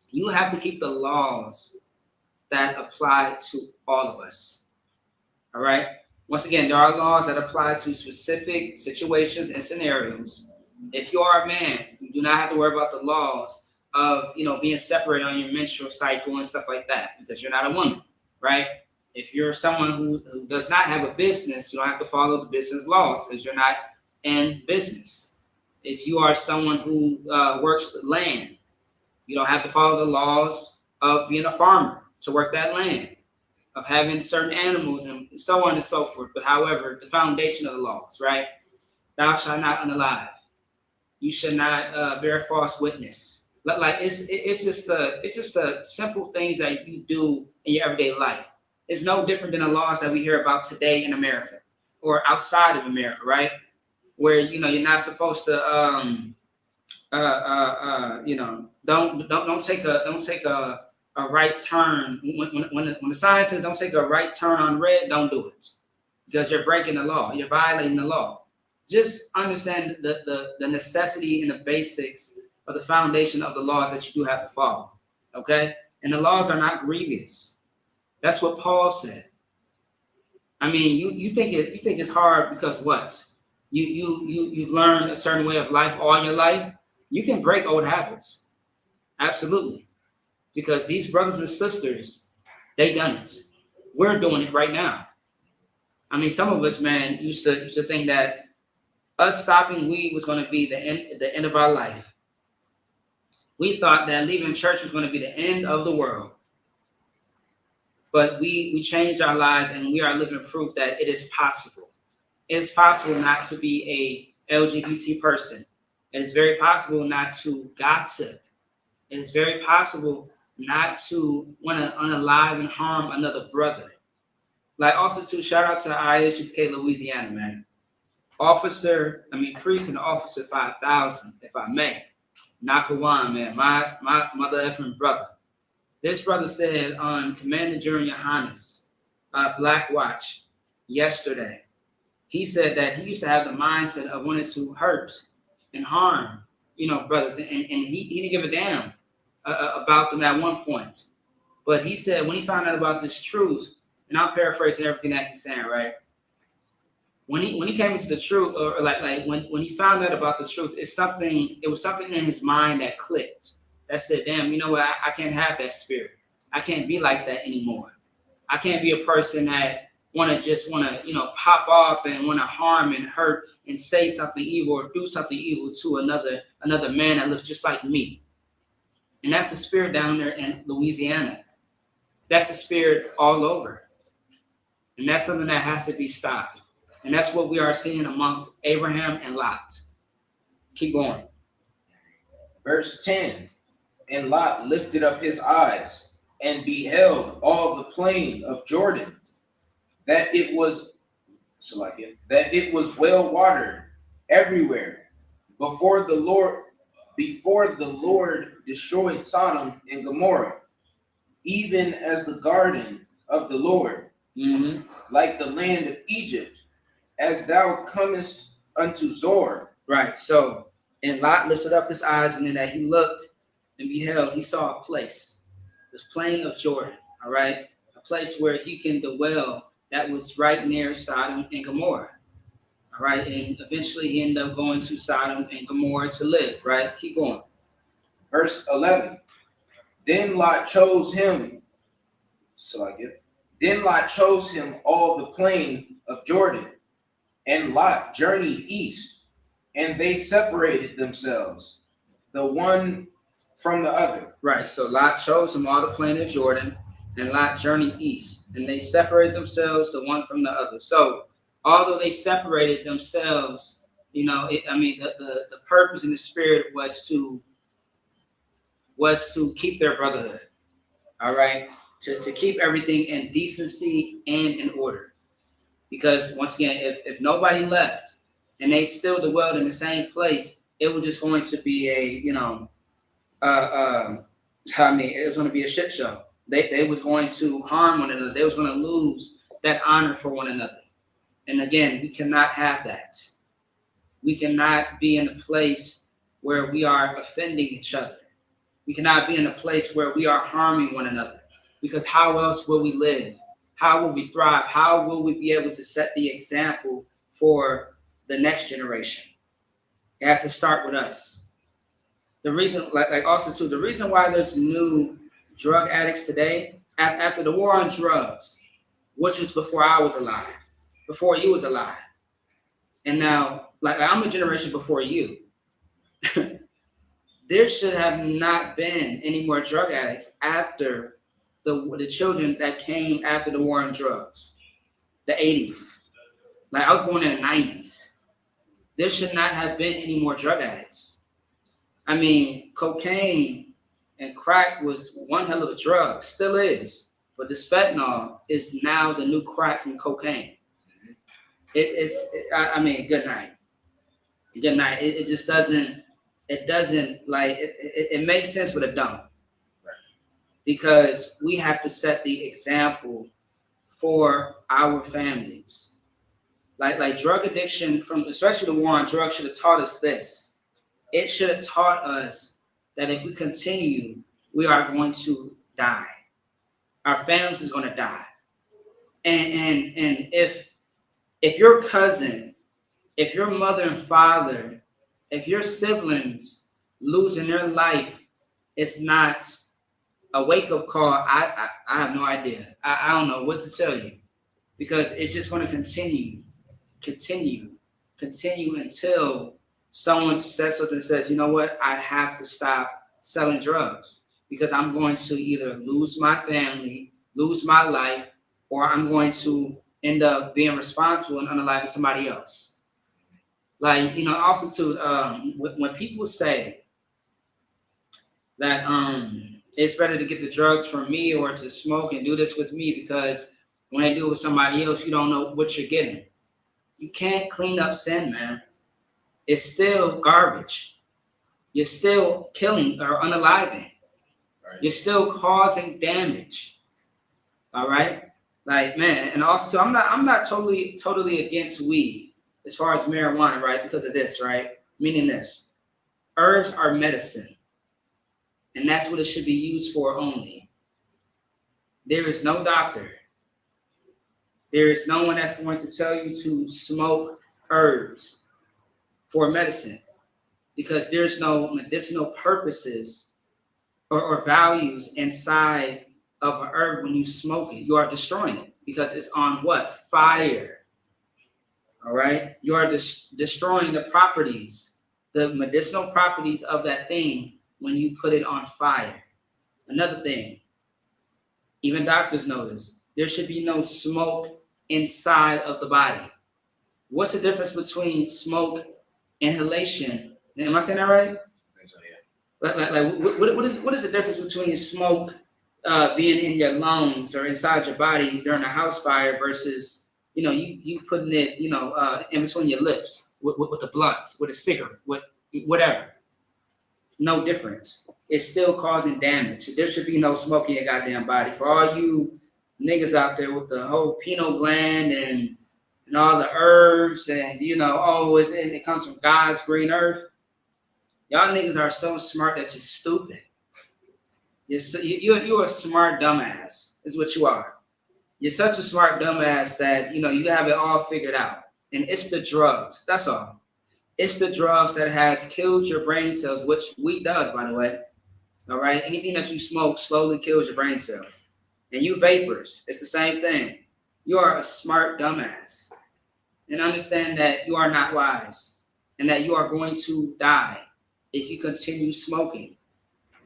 You have to keep the laws that apply to all of us. All right? Once again, there are laws that apply to specific situations and scenarios. If you are a man, you do not have to worry about the laws of, being separated on your menstrual cycle and stuff like that, because you're not a woman, right? If you're someone who does not have a business, you don't have to follow the business laws because you're not in business. If you are someone who works the land, you don't have to follow the laws of being a farmer to work that land, of having certain animals and so on and so forth. But however, the foundation of the laws, right? Thou shalt not unalive. You should not bear false witness. Like it's just the simple things that you do in your everyday life. It's no different than the laws that we hear about today in America or outside of America, right? Where you're not supposed to don't take a right turn when the sign says don't take a right turn on red. Don't do it because you're breaking the law. You're violating the law. Just understand the necessity and the basics of the foundation of the laws that you do have to follow. Okay, and the laws are not grievous. That's what Paul said. I mean, you think it's hard because what? You've learned a certain way of life all your life. You can break old habits, absolutely, because these brothers and sisters, they done it. We're doing it right now. I mean, some of us, man, used to think that us stopping weed was going to be the end of our life. We thought that leaving church was going to be the end of the world. But we changed our lives, and we are living proof that it is possible. It is possible not to be a LGBT person. It is very possible not to gossip. It is very possible not to want to unalive and harm another brother. Like also too, shout out to ISUPK Louisiana, man. Priest and Officer 5000, if I may. Nakawan, man, my mother effing brother. This brother said on Commander General Yohannes, Black Watch, yesterday, he said that he used to have the mindset of wanting to hurt and harm, brothers, and he didn't give a damn about them at one point. But he said when he found out about this truth, and I'm paraphrasing everything that he's saying, right? When he came into the truth, or like when he found out about the truth, it was something in his mind that clicked. That said, damn, you know what? I can't have that spirit. I can't be like that anymore. I can't be a person that want to pop off and want to harm and hurt and say something evil or do something evil to another man that looks just like me. And that's the spirit down there in Louisiana. That's the spirit all over. And that's something that has to be stopped. And that's what we are seeing amongst Abraham and Lot. Keep going. Verse 10. And Lot lifted up his eyes and beheld all the plain of Jordan, that it was well watered everywhere, before the Lord destroyed Sodom and Gomorrah, even as the garden of the Lord, like the land of Egypt, as thou comest unto Zor. Right. So, and Lot lifted up his eyes, and then that he looked and beheld, he saw a place, this plain of Jordan, all right? A place where he can dwell that was right near Sodom and Gomorrah, all right? And eventually he ended up going to Sodom and Gomorrah to live, right? Keep going. Verse 11. Then Lot chose him all the plain of Jordan, and Lot journeyed east, and they separated themselves, the one from the other. Right. So Lot chose him all the plain of Jordan, and Lot journeyed east, and they separated themselves, the one from the other. So although they separated themselves, the purpose and the spirit was to keep their brotherhood. All right. To keep everything in decency and in order. Because once again, if nobody left and they still dwelled in the same place, it was just going to be it was going to be a shit show. They was going to harm one another. They was going to lose that honor for one another. And again, we cannot have that. We cannot be in a place where we are offending each other. We cannot be in a place where we are harming one another. Because how else will we live? how will we thrive? How will we be able to set the example for the next generation? It has to start with us. The reason, like also too, the reason why there's new drug addicts today, after the war on drugs, which was before I was alive, before you was alive, and now, like I'm a generation before you. There should have not been any more drug addicts after the children that came after the war on drugs, the 80s. Like I was born in the 90s. There should not have been any more drug addicts. I mean, cocaine and crack was one hell of a drug, still is. But this fentanyl is now the new crack and cocaine. I mean, good night. Good night. It just doesn't, it makes sense, but it don't. Because we have to set the example for our families. Like drug addiction, especially the war on drugs, should have taught us this. It should have taught us that if we continue, we are going to die. Our families is going to die. And if your cousin, if your mother and father, if your siblings losing their life, it's not a wake-up call. I have no idea. I don't know what to tell you, because it's just going to continue until someone steps up and says, you know what, I have to stop selling drugs, because I'm going to either lose my family, lose my life, or I'm going to end up being responsible and on the life of somebody else. Like, you know, also too, when people say that it's better to get the drugs from me or to smoke and do this with me, because when they do it with somebody else, you don't know what you're getting. You can't clean up sin, man. It's still garbage. You're still killing or unaliving. Right. You're still causing damage. All right? Like, man, and also I'm not totally against weed as far as marijuana, right? Because of this, right? Meaning this. Herbs are medicine. And that's what it should be used for only. There is no doctor. There is no one that's going to tell you to smoke herbs for medicine, because there's no medicinal purposes or values inside of an herb. When you smoke it, you are destroying it, because it's on what? Fire. All right? You are destroying the properties, the medicinal properties of that thing when you put it on fire. Another thing, even doctors know this, there should be no smoke inside of the body. What's the difference between smoke, inhalation? Am I saying that right? I think so, yeah. What is the difference between smoke being in your lungs or inside your body during a house fire versus, you know, you putting it, you know, in between your lips with the blunts, with a cigarette, with whatever? No difference. It's still causing damage. There should be no smoke in your goddamn body. For all you niggas out there with the whole pineal gland and all the herbs and, you know, oh, it comes from God's green earth. Y'all niggas are so smart that you're stupid. You're a smart dumbass is what you are. You're such a smart dumbass that, you know, you have it all figured out. And it's the drugs. That's all. It's the drugs that has killed your brain cells, which weed does, by the way. All right? Anything that you smoke slowly kills your brain cells. And you vapors, it's the same thing. You are a smart dumbass. And understand that you are not wise and that you are going to die if you continue smoking.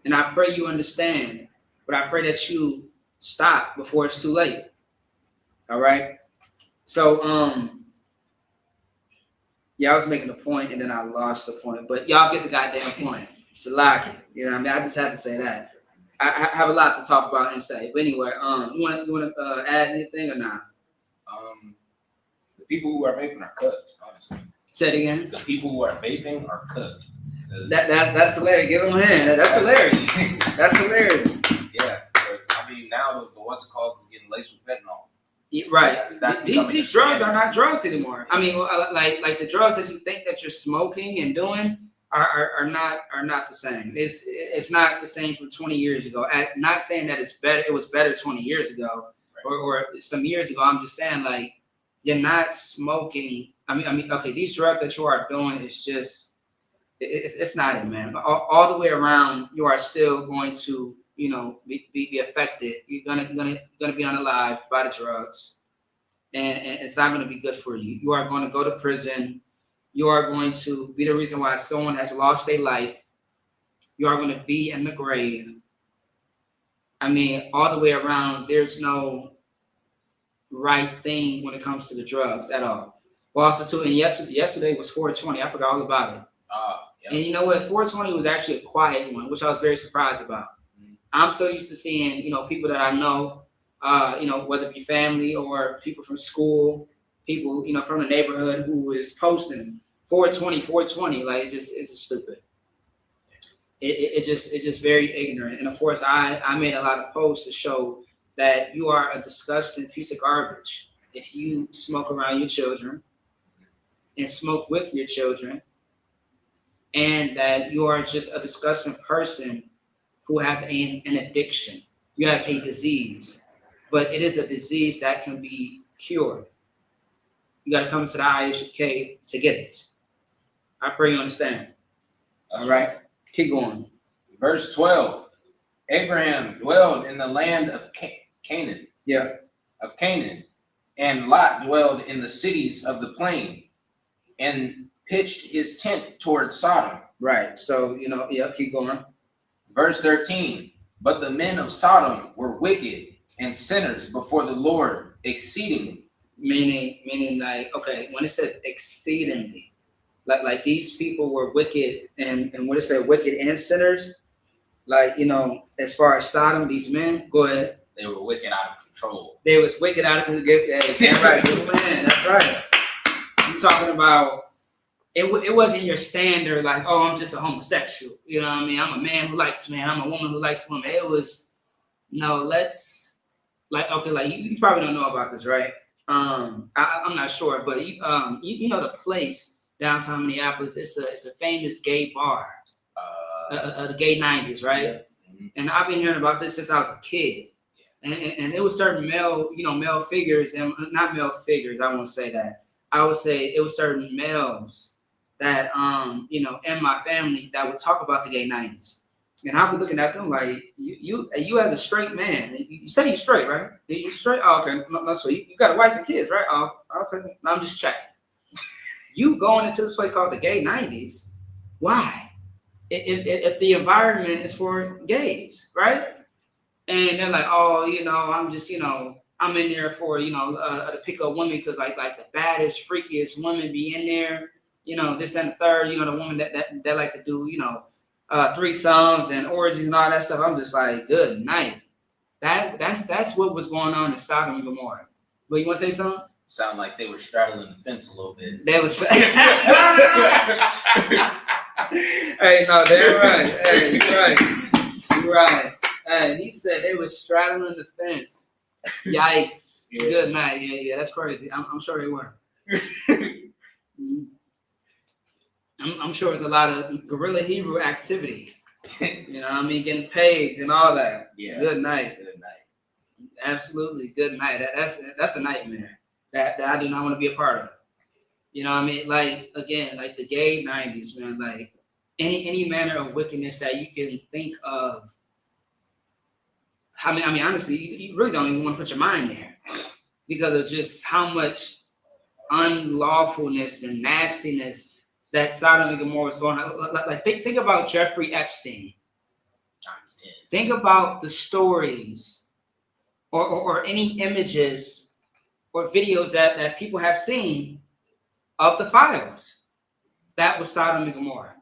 And I pray you understand, but I pray that you stop before it's too late. All right? So, yeah, I was making a point and then I lost the point, but y'all get the goddamn point. Salaki, you know what I mean? I just had to say that. I have a lot to talk about and say, but anyway, you want to add anything or not? The people who are vaping are cooked, honestly. Say it again. The people who are vaping are cooked. That's hilarious. Give them a hand. That's hilarious. That's hilarious. Yeah, because I mean now the what's it called is getting laced with fentanyl. Yeah, right. That's these drugs are not drugs anymore. I mean, like the drugs that you think that you're smoking and doing are not the same. It's not the same from 20 years ago. Not saying that it's better. It was better 20 years ago, or some years ago. I'm just saying, like, you're not smoking. Okay, these drugs that you are doing is just, it's not it, man. All the way around, you are still going to, be affected. You're gonna be unalive by the drugs, and it's not gonna be good for you. You are going to go to prison. You are going to be the reason why someone has lost their life. You are going to be in the grave. I mean, all the way around, there's no right thing when it comes to the drugs at all. Well, also too, and yesterday was 420. I forgot all about it. Yep. And you know what? 420 was actually a quiet one, which I was very surprised about. Mm-hmm. I'm so used to seeing, people that I know, whether it be family or people from school, people, from the neighborhood who is posting 420. Like, it's just stupid. It's just very ignorant. And of course, I made a lot of posts to show that you are a disgusting piece of garbage if you smoke around your children and smoke with your children, and that you are just a disgusting person who has an addiction. You have a disease, but it is a disease that can be cured. You got to come to the ISUPK to get it. I pray you understand. All right. Keep going. Verse 12. Abraham dwelled in the land of Canaan. Yeah. Of Canaan. And Lot dwelled in the cities of the plain and pitched his tent toward Sodom. Right. So, keep going. Verse 13. But the men of Sodom were wicked and sinners before the Lord exceedingly. Meaning like, okay, when it says exceedingly, like these people were wicked, and when it said wicked and sinners, like, as far as Sodom, these men, go ahead. They were wicked out of control. They was wicked out of control. That's right, man. That's right. I'm talking about it wasn't your standard, like, oh, I'm just a homosexual. You know what I mean? I'm a man who likes men. I'm a woman who likes women. It was, let's, like, okay, like, you probably don't know about this, right? I'm not sure, but you know the place downtown Minneapolis. It's a famous gay bar, the gay 90s, right? Yeah. Mm-hmm. And I've been hearing about this since I was a kid. And it was certain male figures, and not male figures, I won't say that. I would say it was certain males that in my family that would talk about the gay 90s. And I'll be looking at them like, you as a straight man, you say you're straight, right? You straight? Oh, okay. No, sweet. You got a wife and kids, right? Oh, okay. No, I'm just checking. You going into this place called the gay 90s. Why? If the environment is for gays, right? And they're like, oh, I'm just, I'm in there for, to pick up women because like the baddest, freakiest women be in there, this and the third, the woman that like to do, threesomes and orgies and all that stuff. I'm just like, good night. That's what was going on in Sodom and Gomorrah. But you want to say something? Sound like they were straddling the fence a little bit. They was. Hey, no, they're right. Hey, you're right. Hey, he said they were straddling the fence. Yikes! Yeah. Good night. Yeah, that's crazy. I'm sure they were. I'm sure it's a lot of guerrilla Hebrew activity. Getting paid and all that. Yeah. Good night. Absolutely. Good night. That's a nightmare that I do not want to be a part of. Like, again, like the gay 90s, man, like any manner of wickedness that you can think of. I mean, honestly, you really don't even want to put your mind there because of just how much unlawfulness and nastiness that Sodom and Gomorrah was going on. Like think about Jeffrey Epstein. Times 10. Think about the stories or any images or videos that people have seen of the files. That was Sodom and Gomorrah.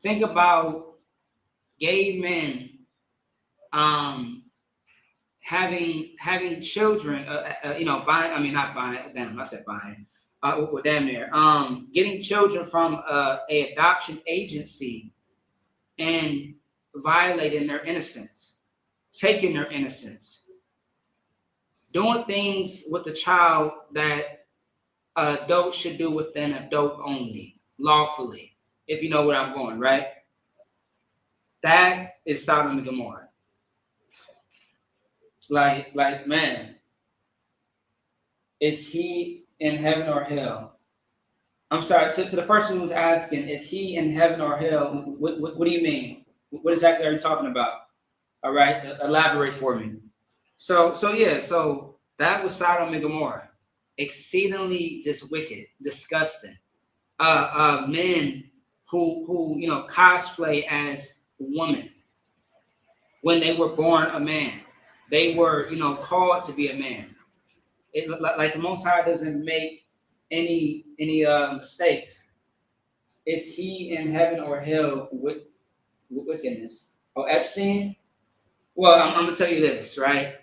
Think about gay men having children, getting children from a adoption agency and violating their innocence, taking their innocence, doing things with the child that adults should do with an adult only, lawfully, if you know where I'm going, right? That is Sodom and Gomorrah. Like, man, is he in heaven or hell? I'm sorry, to the person who's asking, is he in heaven or hell? What do you mean? What exactly are you talking about? All right, elaborate for me. So that was Sodom and Gomorrah, exceedingly just wicked, disgusting. Men who cosplay as women when they were born a man, they were called to be a man. It like the Most High doesn't make any mistakes. Is he in heaven or hell with wickedness? Oh, Epstein. Well, I'm gonna tell you this, right?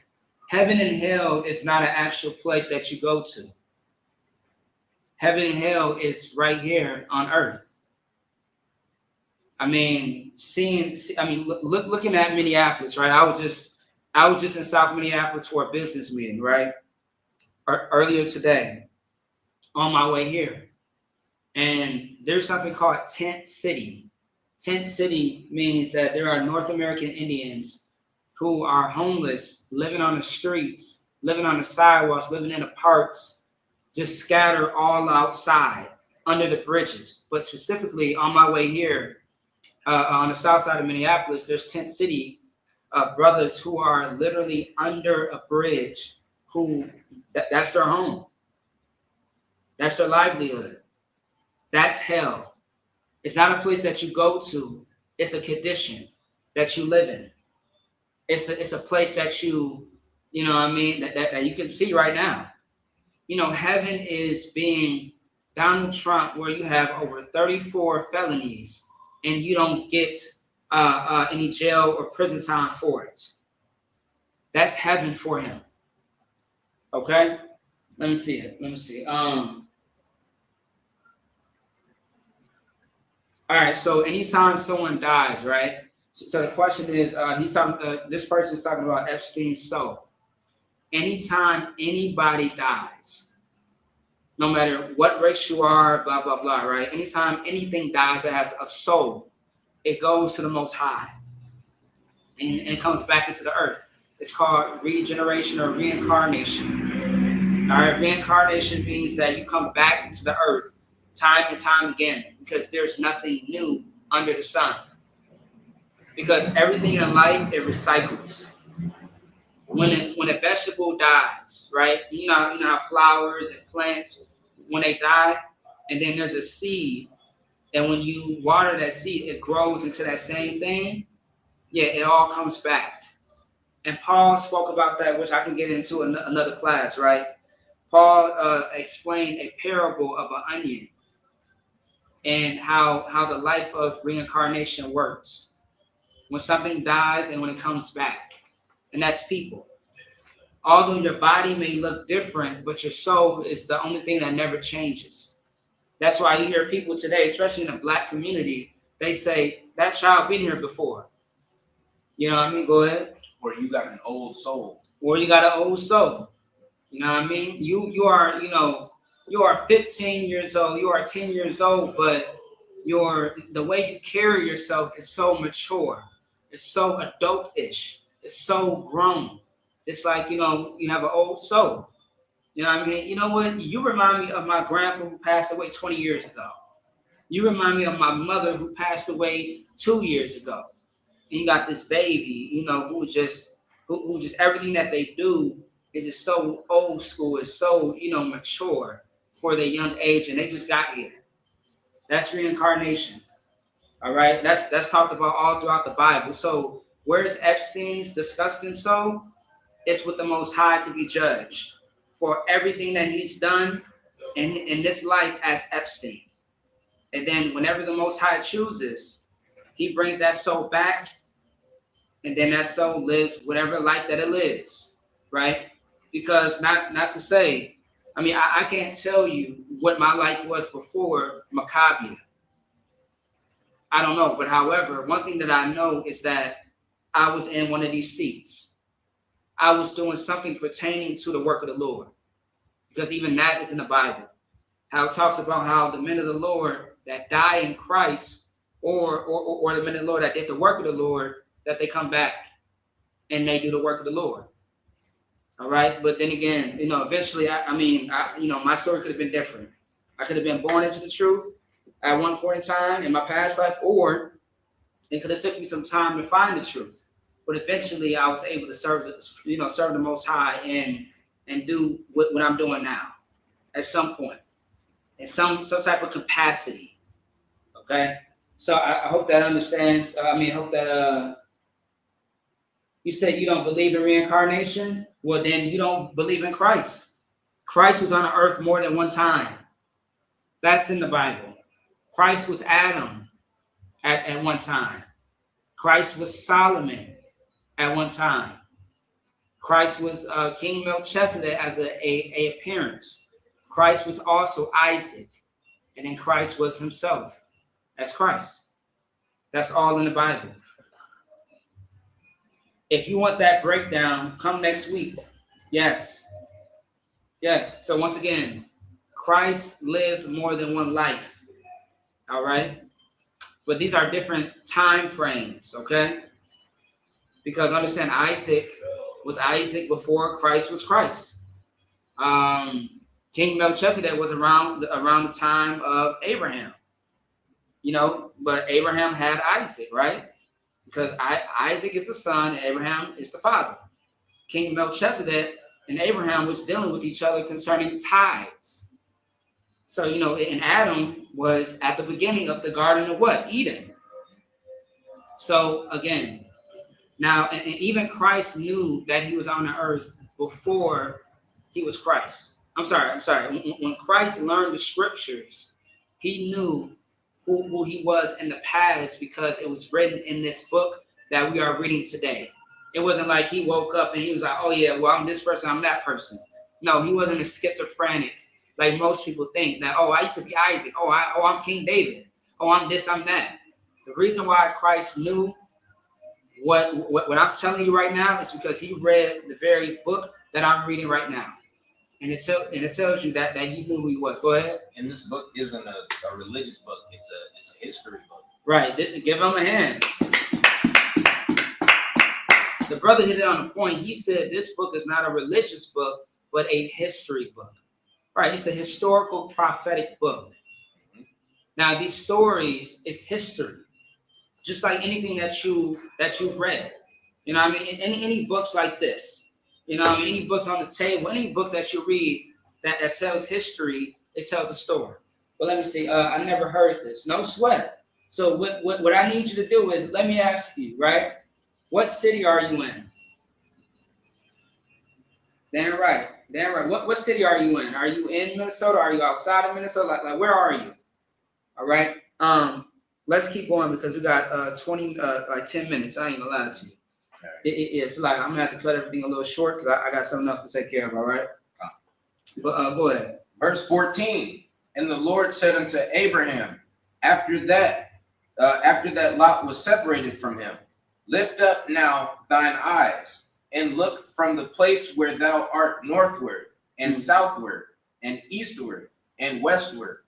Heaven and hell is not an actual place that you go to. Heaven and hell is right here on earth. I mean, looking at Minneapolis, right? I was just in South Minneapolis for a business meeting, right? Earlier today, on my way here, and there's something called Tent City. Tent City means that there are North American Indians who are homeless, living on the streets, living on the sidewalks, living in the parks, just scattered all outside under the bridges. But specifically on my way here, on the south side of Minneapolis, there's Tent City brothers who are literally under a bridge, who that's their home. That's their livelihood. That's hell. It's not a place that you go to. It's a condition that you live in. It's a place that you know what I mean, that you can see right now. Heaven is being Donald Trump, where you have over 34 felonies and you don't get any jail or prison time for it. That's heaven for him. Okay? Let me see it. All right, so anytime someone dies, right? So the question is, this person's talking about Epstein's soul. Anytime anybody dies, no matter what race you are, blah, blah, blah, right? Anytime anything dies that has a soul, it goes to the Most High. And it comes back into the earth. It's called regeneration or reincarnation. All right, reincarnation means that you come back into the earth time and time again, because there's nothing new under the sun. Because everything in life, it recycles. When a vegetable dies, right? You know how flowers and plants, when they die, and then there's a seed, and when you water that seed, it grows into that same thing. Yeah, it all comes back. And Paul spoke about that, which I can get into another class, right? Paul explained a parable of an onion and how the life of reincarnation works. When something dies and when it comes back. And that's people. Although your body may look different, but your soul is the only thing that never changes. That's why you hear people today, especially in the Black community, they say, that child been here before. You know what I mean? Go ahead. Or you got an old soul. Or you got an old soul. You know what I mean? You are 15 years old, you are 10 years old, but the way you carry yourself is so mature. It's so adult-ish. It's so grown. It's like, you have an old soul. You know what I mean? You know what? You remind me of my grandpa who passed away 20 years ago. You remind me of my mother who passed away 2 years ago. And you got this baby, who just everything that they do is just so old school. It's so, mature for their young age, and they just got here. That's reincarnation. All right, that's talked about all throughout the Bible. So where's Epstein's disgusting soul? It's with the Most High to be judged for everything that he's done in this life as Epstein. And then whenever the Most High chooses, he brings that soul back, and then that soul lives whatever life that it lives, right? Because not to say, I can't tell you what my life was before Maccabea. I don't know. But however, one thing that I know is that I was in one of these seats. I was doing something pertaining to the work of the Lord. Because even that is in the Bible. How it talks about how the men of the Lord that die in Christ, or the men of the Lord that did the work of the Lord, that they come back and they do the work of the Lord. All right. But then again, eventually, my story could have been different. I could have been born into the truth at one point in time in my past life, or it could have took me some time to find the truth. But eventually, I was able to serve the Most High and do what I'm doing now at some point in some type of capacity. Okay. So I hope that understands. I hope that you said you don't believe in reincarnation. Well, then you don't believe in Christ. Christ was on the earth more than one time. That's in the Bible. Christ was Adam at one time. Christ was Solomon at one time. Christ was King Melchizedek as a appearance. Christ was also Isaac. And then Christ was himself as Christ. That's all in the Bible. If you want that breakdown, come next week. Yes. Yes. So once again, Christ lived more than one life. All right. But these are different time frames. Okay. Because understand, Isaac was Isaac before Christ was Christ. King Melchizedek was around the time of Abraham. But Abraham had Isaac, right? Because Isaac is the son, Abraham is the father. King Melchizedek and Abraham was dealing with each other concerning tithes. So, and Adam was at the beginning of the Garden of what? Eden. So, again, now, and even Christ knew that he was on the earth before he was Christ. I'm sorry. When Christ learned the scriptures, he knew who he was in the past because it was written in this book that we are reading today. It wasn't like he woke up and he was like, oh yeah, well, I'm this person, I'm that person. No, he wasn't a schizophrenic like most people think that, oh, I used to be Isaac. Oh, I'm King David. Oh, I'm this, I'm that. The reason why Christ knew what I'm telling you right now is because he read the very book that I'm reading right now. And it tells you that he knew who he was. Go ahead. And this book isn't a religious book. It's a history book. Right. Give him a hand. The brother hit it on the point. He said this book is not a religious book, but a history book. Right. It's a historical prophetic book. Mm-hmm. Now, these stories is history. Just like anything that you've read. Any books like this. Any books on the table, any book that you read that tells history, it tells a story. But let me see. I never heard this. No sweat. So what I need you to do is, let me ask you, right? What city are you in? Damn right. What city are you in? Are you in Minnesota? Are you outside of Minnesota? Like where are you? All right. Let's keep going because we got 10 minutes. I ain't gonna lie to you. It's like I'm gonna have to cut everything a little short because I got something else to take care of. All right. But go ahead. Verse 14. And the Lord said unto Abraham, after that Lot was separated from him, lift up now thine eyes and look from the place where thou art northward and southward and eastward and westward.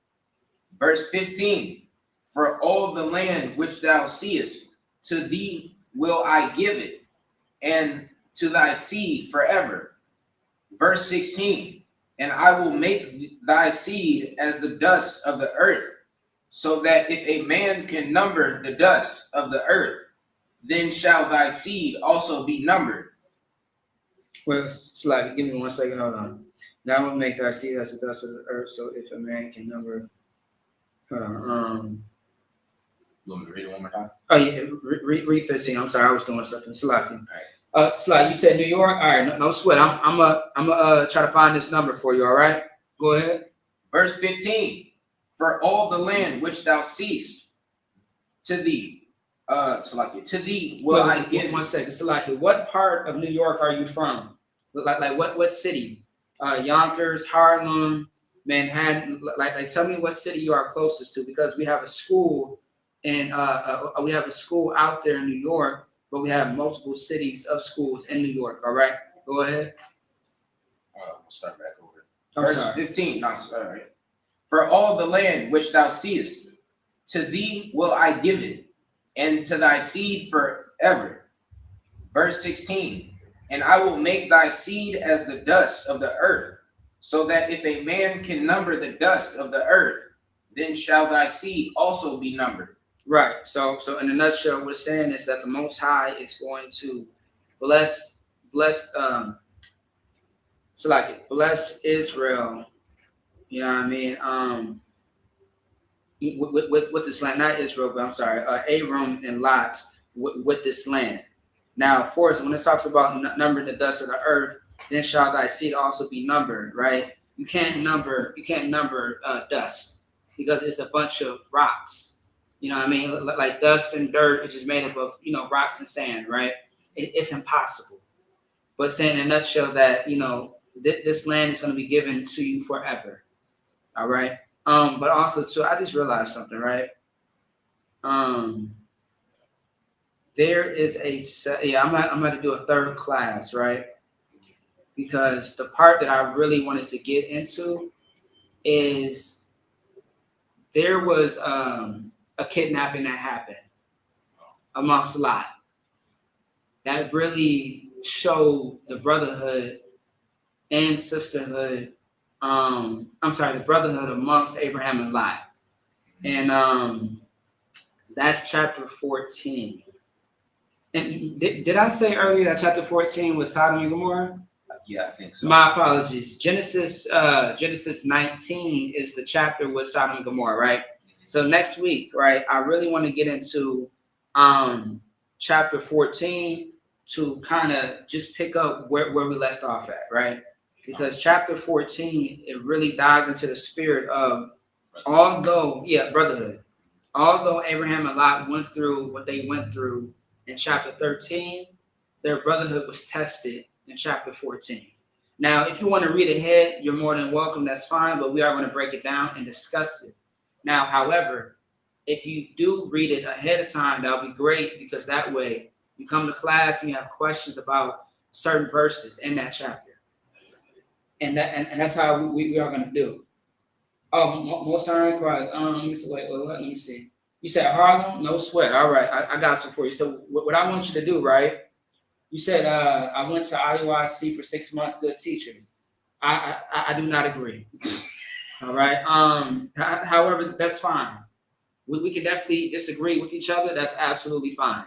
Verse 15. For all the land which thou seest, to thee will I give it, and to thy seed forever. Verse 16. And I will make thy seed as the dust of the earth, so that if a man can number the dust of the earth, then shall thy seed also be numbered. Well, Slide, give me 1 second. Hold on. Now I will make thy seed as the dust of the earth, so if a man can number. Hold on. You want me to read it one more time? Oh yeah, read 15. I'm sorry, I was doing something. Slide. All right. Slide, you said New York. All right, no sweat. I'm try to find this number for you. All right, go ahead. Verse 15. For all the land which thou seest, to thee, to thee will I give. 1 second, Salaki. What part of New York are you from? Like what city? Yonkers, Harlem, Manhattan. Like tell me what city you are closest to, because we have a school and we have a school out there in New York, but we have multiple cities of schools in New York. All right, go ahead. We'll start back over. Verse 15. No, sorry. For all the land which thou seest, to thee will I give it, and to thy seed forever. Verse 16. And I will make thy seed as the dust of the earth, so that if a man can number the dust of the earth, then shall thy seed also be numbered. Right. So in a nutshell, what it's saying is that the Most High is going to bless bless Israel. You know what I mean? With this land, not Israel, but I'm sorry, Abram and Lot with this land. Now, of course, when it talks about numbering the dust of the earth, then shall thy seed also be numbered, right? You can't number dust because it's a bunch of rocks. You know what I mean? Like dust and dirt, it's just made up of, rocks and sand, right? It's impossible. But saying in a nutshell that, this land is going to be given to you forever. All right. But also too, I just realized something, right? There is I'm going to do a third class, right? Because the part that I really wanted to get into is there was a kidnapping that happened amongst Lot that really showed the brotherhood and sisterhood. The brotherhood amongst Abraham and Lot. And that's chapter 14. And did I say earlier that chapter 14 was Sodom and Gomorrah? Yeah, I think so. My apologies. Genesis 19 is the chapter with Sodom and Gomorrah, right? So next week, right, I really want to get into chapter 14 to kind of just pick up where we left off at, right? Because chapter 14, it really dives into the spirit of brotherhood. Although Abraham and Lot went through what they went through in chapter 13, their brotherhood was tested in chapter 14. Now, if you want to read ahead, you're more than welcome. That's fine, but we are going to break it down and discuss it. Now, however, if you do read it ahead of time, that'll be great, because that way you come to class and you have questions about certain verses in that chapter. And that's how we are going to do. Oh, most iron cries. Let me see. Wait, let me see. You said Harlem, no sweat. All right, I got some for you. So what I want you to do, right? You said I went to IUIC for 6 months, good teachers. I do not agree. All right. However, that's fine. We can definitely disagree with each other. That's absolutely fine.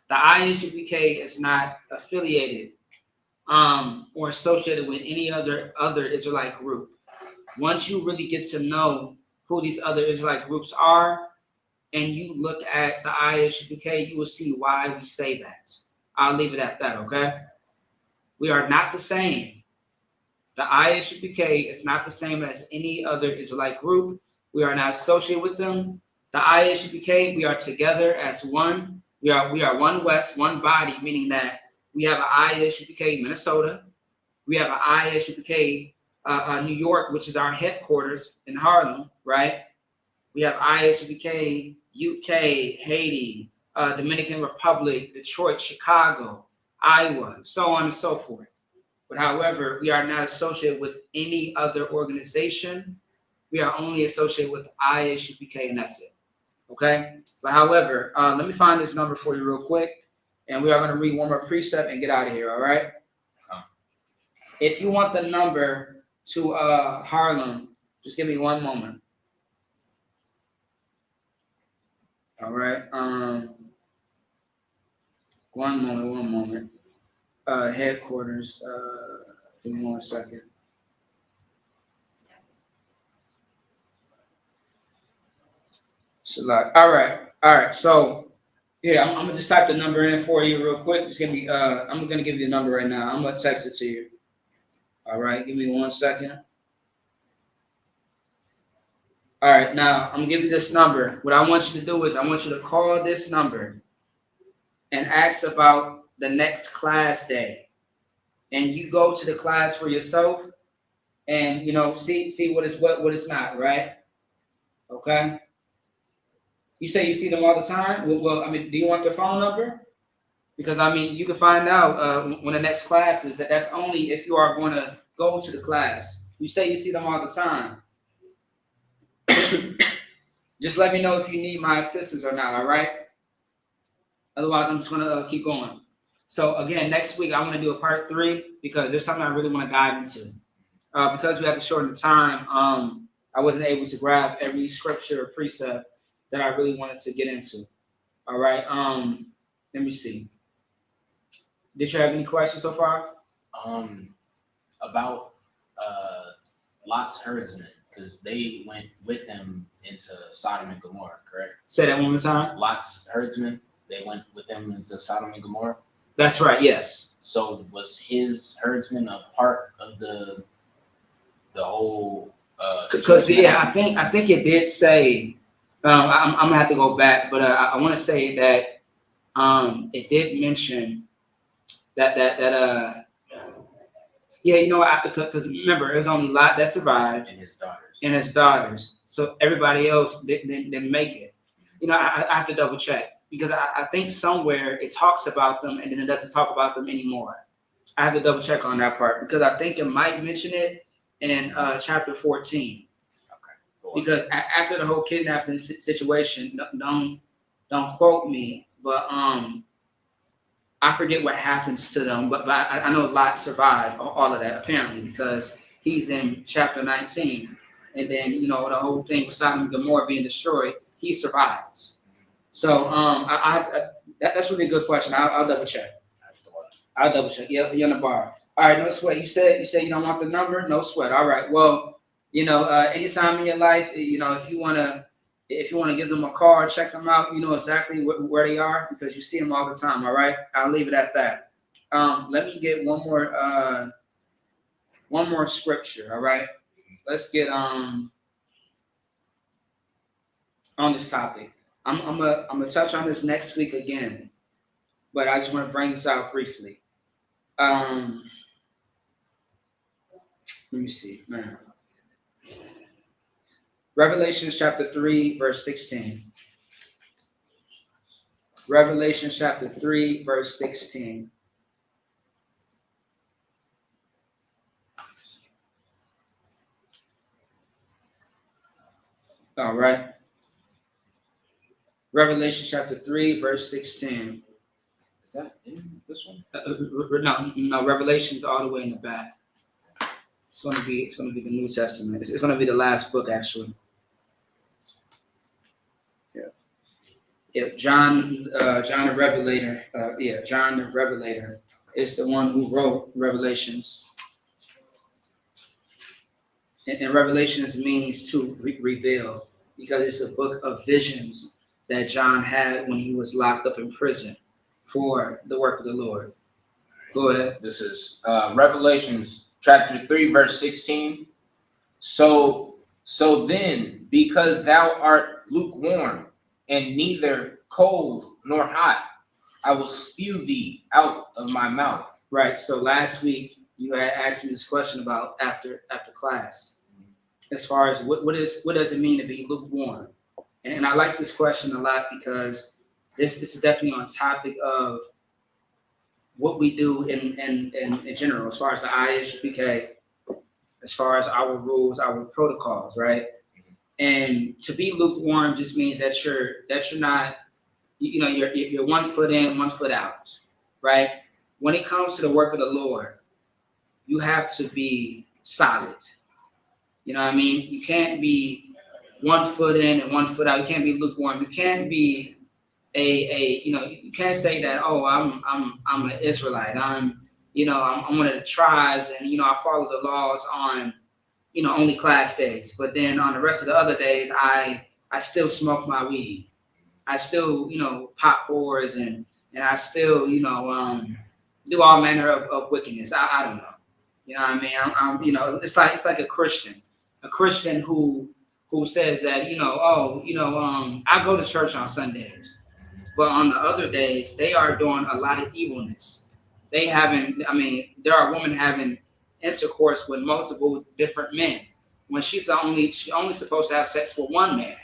The ISUPK is not affiliated or associated with any other Israelite group. Once you really get to know who these other Israelite groups are, and you look at the ISUPK, you will see why we say that. I'll leave it at that, okay? We are not the same. The ISUPK is not the same as any other Israelite group. We are not associated with them. The ISUPK, we are together as one. We are one West, one body, meaning that we have an ISUPK Minnesota. We have an ISUPK New York, which is our headquarters in Harlem, right? We have ISUPK UK, Haiti, Dominican Republic, Detroit, Chicago, Iowa, so on and so forth. But however, we are not associated with any other organization. We are only associated with ISUPK, and that's it. Okay? But however, let me find this number for you real quick, and we are going to read one more precept and get out of here, all right? If you want the number to Harlem, just give me one moment. All right. One moment. Headquarters. Give me 1 second. So all right. So yeah, I'm gonna just type the number in for you real quick. Just give me. I'm gonna give you the number right now. I'm gonna text it to you. All right. Give me 1 second. All right. Now I'm gonna give you this number. What I want you to do is I want you to call this number and ask about the next class day, and you go to the class for yourself, and see what it's not, right? Okay. You say you see them all the time. Well, I mean, do you want their phone number? Because I mean, you can find out when the next class is. That's only if you are going to go to the class. You say you see them all the time. Just let me know if you need my assistance or not. All right. Otherwise, I'm just gonna keep going. So again, next week I want to do a part 3 because there's something I really want to dive into. Because we have to shorten the time, I wasn't able to grab every scripture or precept that I really wanted to get into. All right. Let me see. Did you have any questions so far? About Lot's herdsmen, because they went with him into Sodom and Gomorrah, correct? Say that one more time. Lot's herdsmen, they went with him into Sodom and Gomorrah. That's right. Yes. So was his herdsmen a part of the whole? Because I think it did say. I'm gonna have to go back, but I want to say that it did mention that because remember it was only Lot that survived and his daughters. So everybody else didn't make it. I have to double check because I think somewhere it talks about them and then it doesn't talk about them anymore. I have to double check on that part because I think it might mention it in chapter 14. Okay. Because after the whole kidnapping situation, don't quote me, but I forget what happens to them, but I know Lot survived all of that apparently because he's in chapter 19, and then the whole thing with Sodom and Gomorrah being destroyed, he survives. So that's really a good question. I'll double check. Yeah, you're on the bar. All right, no sweat. You said you don't want the number, no sweat. All right. Well, anytime in your life, if you wanna give them a call, check them out. You know exactly where they are because you see them all the time. All right, I'll leave it at that. Let me get one more scripture. All right, let's get on this topic. I'm gonna touch on this next week again, but I just want to bring this out briefly. Let me see, man. Revelation chapter 3, verse 16. Revelation chapter 3, verse 16. All right. Revelation chapter 3, verse 16. Is that in this one? No, Revelation's all the way in the back. It's gonna be the New Testament. It's gonna be the last book, actually. Yeah, John the Revelator. John the Revelator is the one who wrote Revelations. And Revelations means to reveal because it's a book of visions that John had when he was locked up in prison for the work of the Lord. Go ahead. This is Revelations chapter 3, verse 16. So then, because thou art lukewarm and neither cold nor hot, I will spew thee out of my mouth. Right. So last week you had asked me this question about after class, as far as what does it mean to be lukewarm, and I like this question a lot because this is definitely on topic of what we do in general, as far as the ISUPK, as far as our rules, our protocols, right? And to be lukewarm just means that you're not, you're 1 foot in, 1 foot out, right? When it comes to the work of the Lord, you have to be solid. You know what I mean? You can't be 1 foot in and 1 foot out. You can't be lukewarm. You can't be you can't say that, oh, I'm an Israelite. I'm one of the tribes, and I follow the laws on only class days. But then on the rest of the other days, I still smoke my weed. I still pop whores and I still do all manner of wickedness. I don't know. You know what I mean? I'm it's like a Christian who says that I go to church on Sundays, but on the other days they are doing a lot of evilness. There are women having intercourse with multiple different men when she's only supposed to have sex with one man,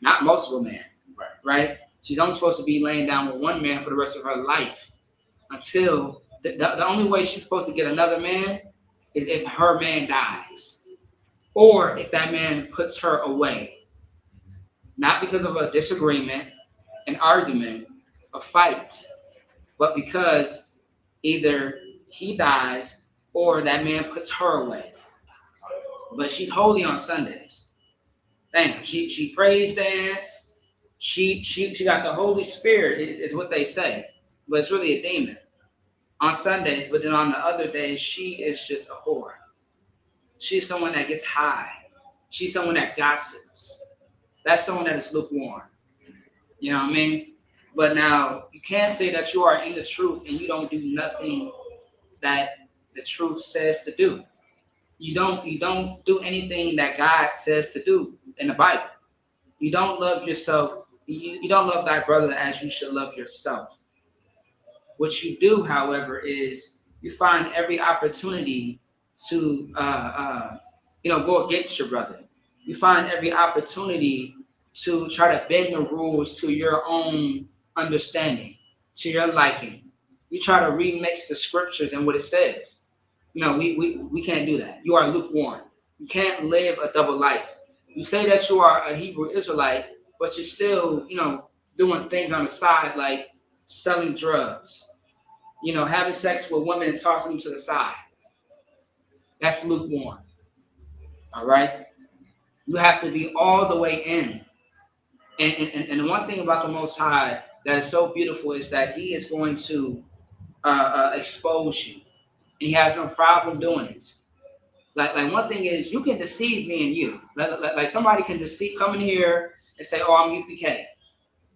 not multiple men. Right? She's only supposed to be laying down with one man for the rest of her life until the only way she's supposed to get another man is if her man dies or if that man puts her away, not because of a disagreement, an argument, a fight, but because either he dies or that man puts her away. But she's holy on Sundays. Damn, she praise dance. She got the Holy Spirit is what they say, but it's really a demon on Sundays. But then on the other days, she is just a whore. She's someone that gets high. She's someone that gossips. That's someone that is lukewarm. You know what I mean? But now you can't say that you are in the truth and you don't do nothing that the truth says to do. You don't do anything that God says to do in the Bible. You don't love yourself. You don't love thy brother as you should love yourself. What you do, however, is you find every opportunity to go against your brother. You find every opportunity to try to bend the rules to your own understanding, to your liking. You try to remix the scriptures and what it says. No, we can't do that. You are lukewarm. You can't live a double life. You say that you are a Hebrew Israelite, but you're still, doing things on the side like selling drugs, having sex with women and tossing them to the side. That's lukewarm. All right? You have to be all the way in. And the one thing about the Most High that is so beautiful is that he is going to expose you. And he has no problem doing it. Like one thing is, you can deceive me and you. Like somebody can come in here and say, oh, I'm UPK.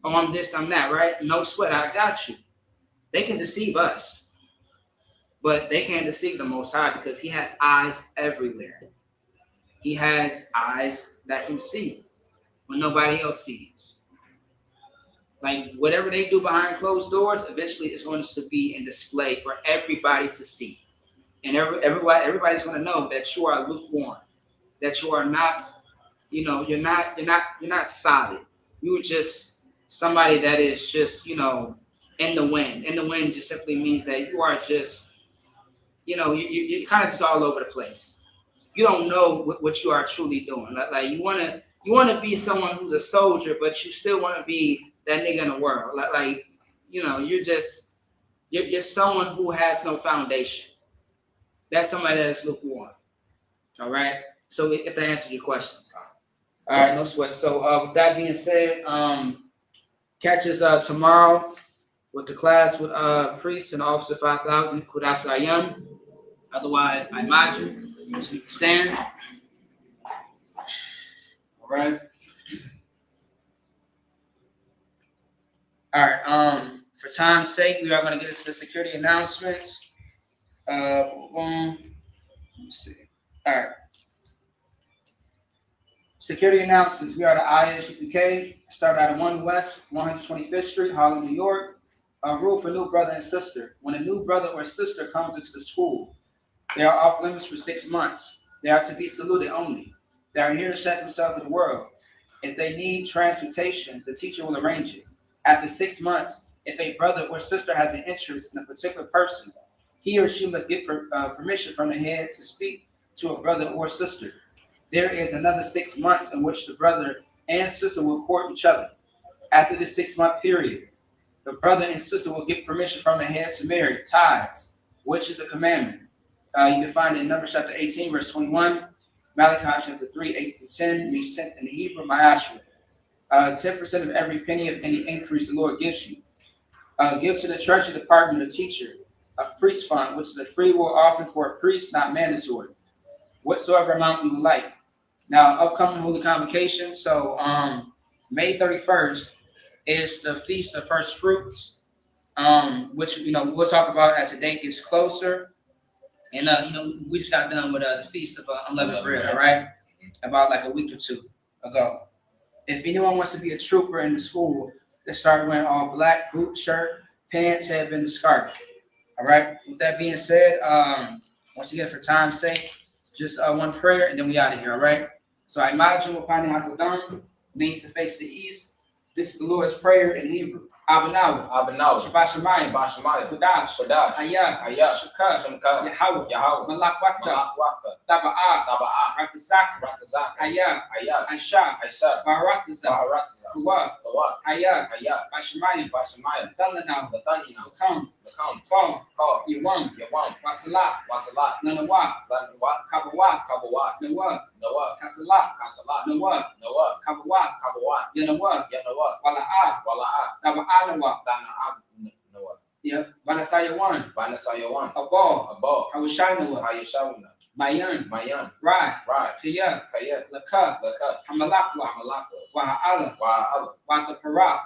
Oh, I'm this, I'm that, right? No sweat, I got you. They can deceive us. But they can't deceive the Most High because he has eyes everywhere. He has eyes that can see when nobody else sees. Like whatever they do behind closed doors, eventually it's going to be in display for everybody to see. And everybody's going to know that you are lukewarm, that you are not, you're not solid. You are just somebody that is just, in the wind. In the wind just simply means that you are just, you're kind of just all over the place. You don't know what you are truly doing. Like you want to be someone who's a soldier, but you still want to be that nigga in the world. You're someone who has no foundation. That's somebody that's lukewarm. All right. So if that answers your questions. All right, no sweat. So with that being said, catch us tomorrow with the class with Priest and Officer 5000, Kudas Ayam. Otherwise, I imagine. So you can stand. All right. All right. For time's sake, we are going to get into the security announcements. Let me see. All right. Security announcements. We are the ISUPK. Start out of 1 West, 125th Street, Harlem, New York. A rule for new brother and sister. When a new brother or sister comes into the school, they are off limits for 6 months. They are to be saluted only. They are here to shut themselves to the world. If they need transportation, the teacher will arrange it. After 6 months, if a brother or sister has an interest in a particular person, he or she must get permission from the head to speak to a brother or sister. There is another 6 months in which the brother and sister will court each other. After this 6-month period, the brother and sister will get permission from the head to marry, tithes, which is a commandment. You can find it in Numbers chapter 18, verse 21, Malachi chapter 3, 8-10, me sent in the Hebrew, Ma'ashra. 10% of every penny of any increase the Lord gives you. Give to the treasury department a teacher, a priest fund, which is a free will offering for a priest, not mandatory. Whatsoever amount you would like. Now, upcoming Holy Convocation. So, May 31st is the Feast of First Fruits, which, we'll talk about as the date gets closer. And, we just got done with the Feast of Unleavened Bread, all right? About like a week or two ago. If anyone wants to be a trooper in the school, they start wearing all black, boot, shirt, pants, headband, and scarf. All right. With that being said, once again, for time's sake, just one prayer and then we out of here. All right. So I imagine Wapani Hakodam means to face the east. This is the Lord's Prayer in Hebrew. Abanawa. Shabbat Shemayim. Kudash. Ayah. Shukah. Yahweh. Malak Wakta. Taba'ah. Ratazak. Ayah. Aisha. Barataza. Kuwa. Ayah. Bashemayim. Dalanaw. Come. Become. Call. Call. Yawam. Yawam. Wasalat. Wasalat. Nanawa. Lanawat. Kabawaf. Kabawat. Nawa. Noah. Kasalat. Kasalat. Nawa. Noah. Kabawaf. Kabawat. Yanawa. Yanawa. Wala'a. Wala'a. Naba'anawa. Dana Noah. Yep. Banasayawan. Banasayawan. Abo. Abo. Hawashanawa. Hayashawna. Mayan. Mayan. Rai. Right. Kaya. Kaya. Laka. Laka. Hamalakwa. Amalakwa. Waha'ala. Wa'ala. Wataparath.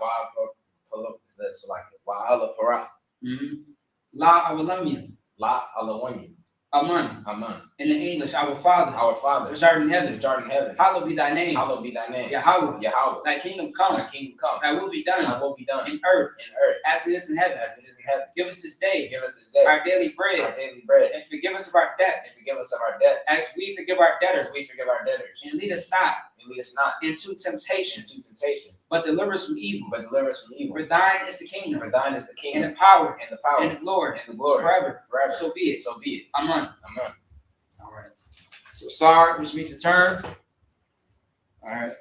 That's like it. Wa'ala Parath. La Awalamia. La Alawani. Aman. Aman. In the English, our Father, Our Father. which art in heaven, Which art in heaven. hallowed be thy name. Hallowed be thy name. Yahweh. Yahweh. Thy kingdom come. Thy kingdom come. Thy will be done Thy will be done in earth in earth as it is in heaven. as it is in heaven. Give us this day Give us this day our daily bread, our daily bread. and forgive us of our And debts forgive us of our debts as we forgive our debtors. as we forgive our debtors. And lead us not And lead us not into temptation, into temptation, but deliver us from evil. but deliver us from evil. For thine is the kingdom, For thine is the and kingdom the power, and the power and the glory, and the glory forever. forever. So be it. So be it. Amen. Amen. All right. So Sar, which means to turn. All right.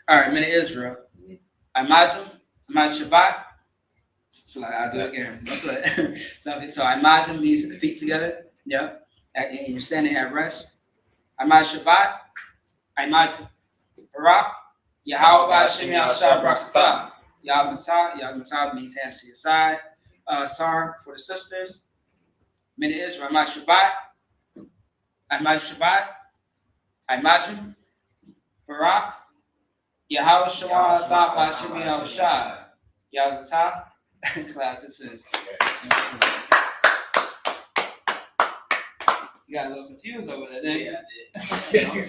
All right, men of Israel. Imagine Shabbat. So like I'll do it again. So imagine means feet together. Yeah. And you're standing at rest. Imagine Shabbat. Imagine Barak. Yahweh Hashem Yahshua Barakatah. Yahweh means hands to your side. Sar for the sisters. Men of Israel. Imagine Shabbat. Imagine Shabbat. Imagine Barak. Yahweh Shema Thought by Shemi Al-Shah. Yahweh class, this is. You got a little confused over that, didn't you? Yeah, I did.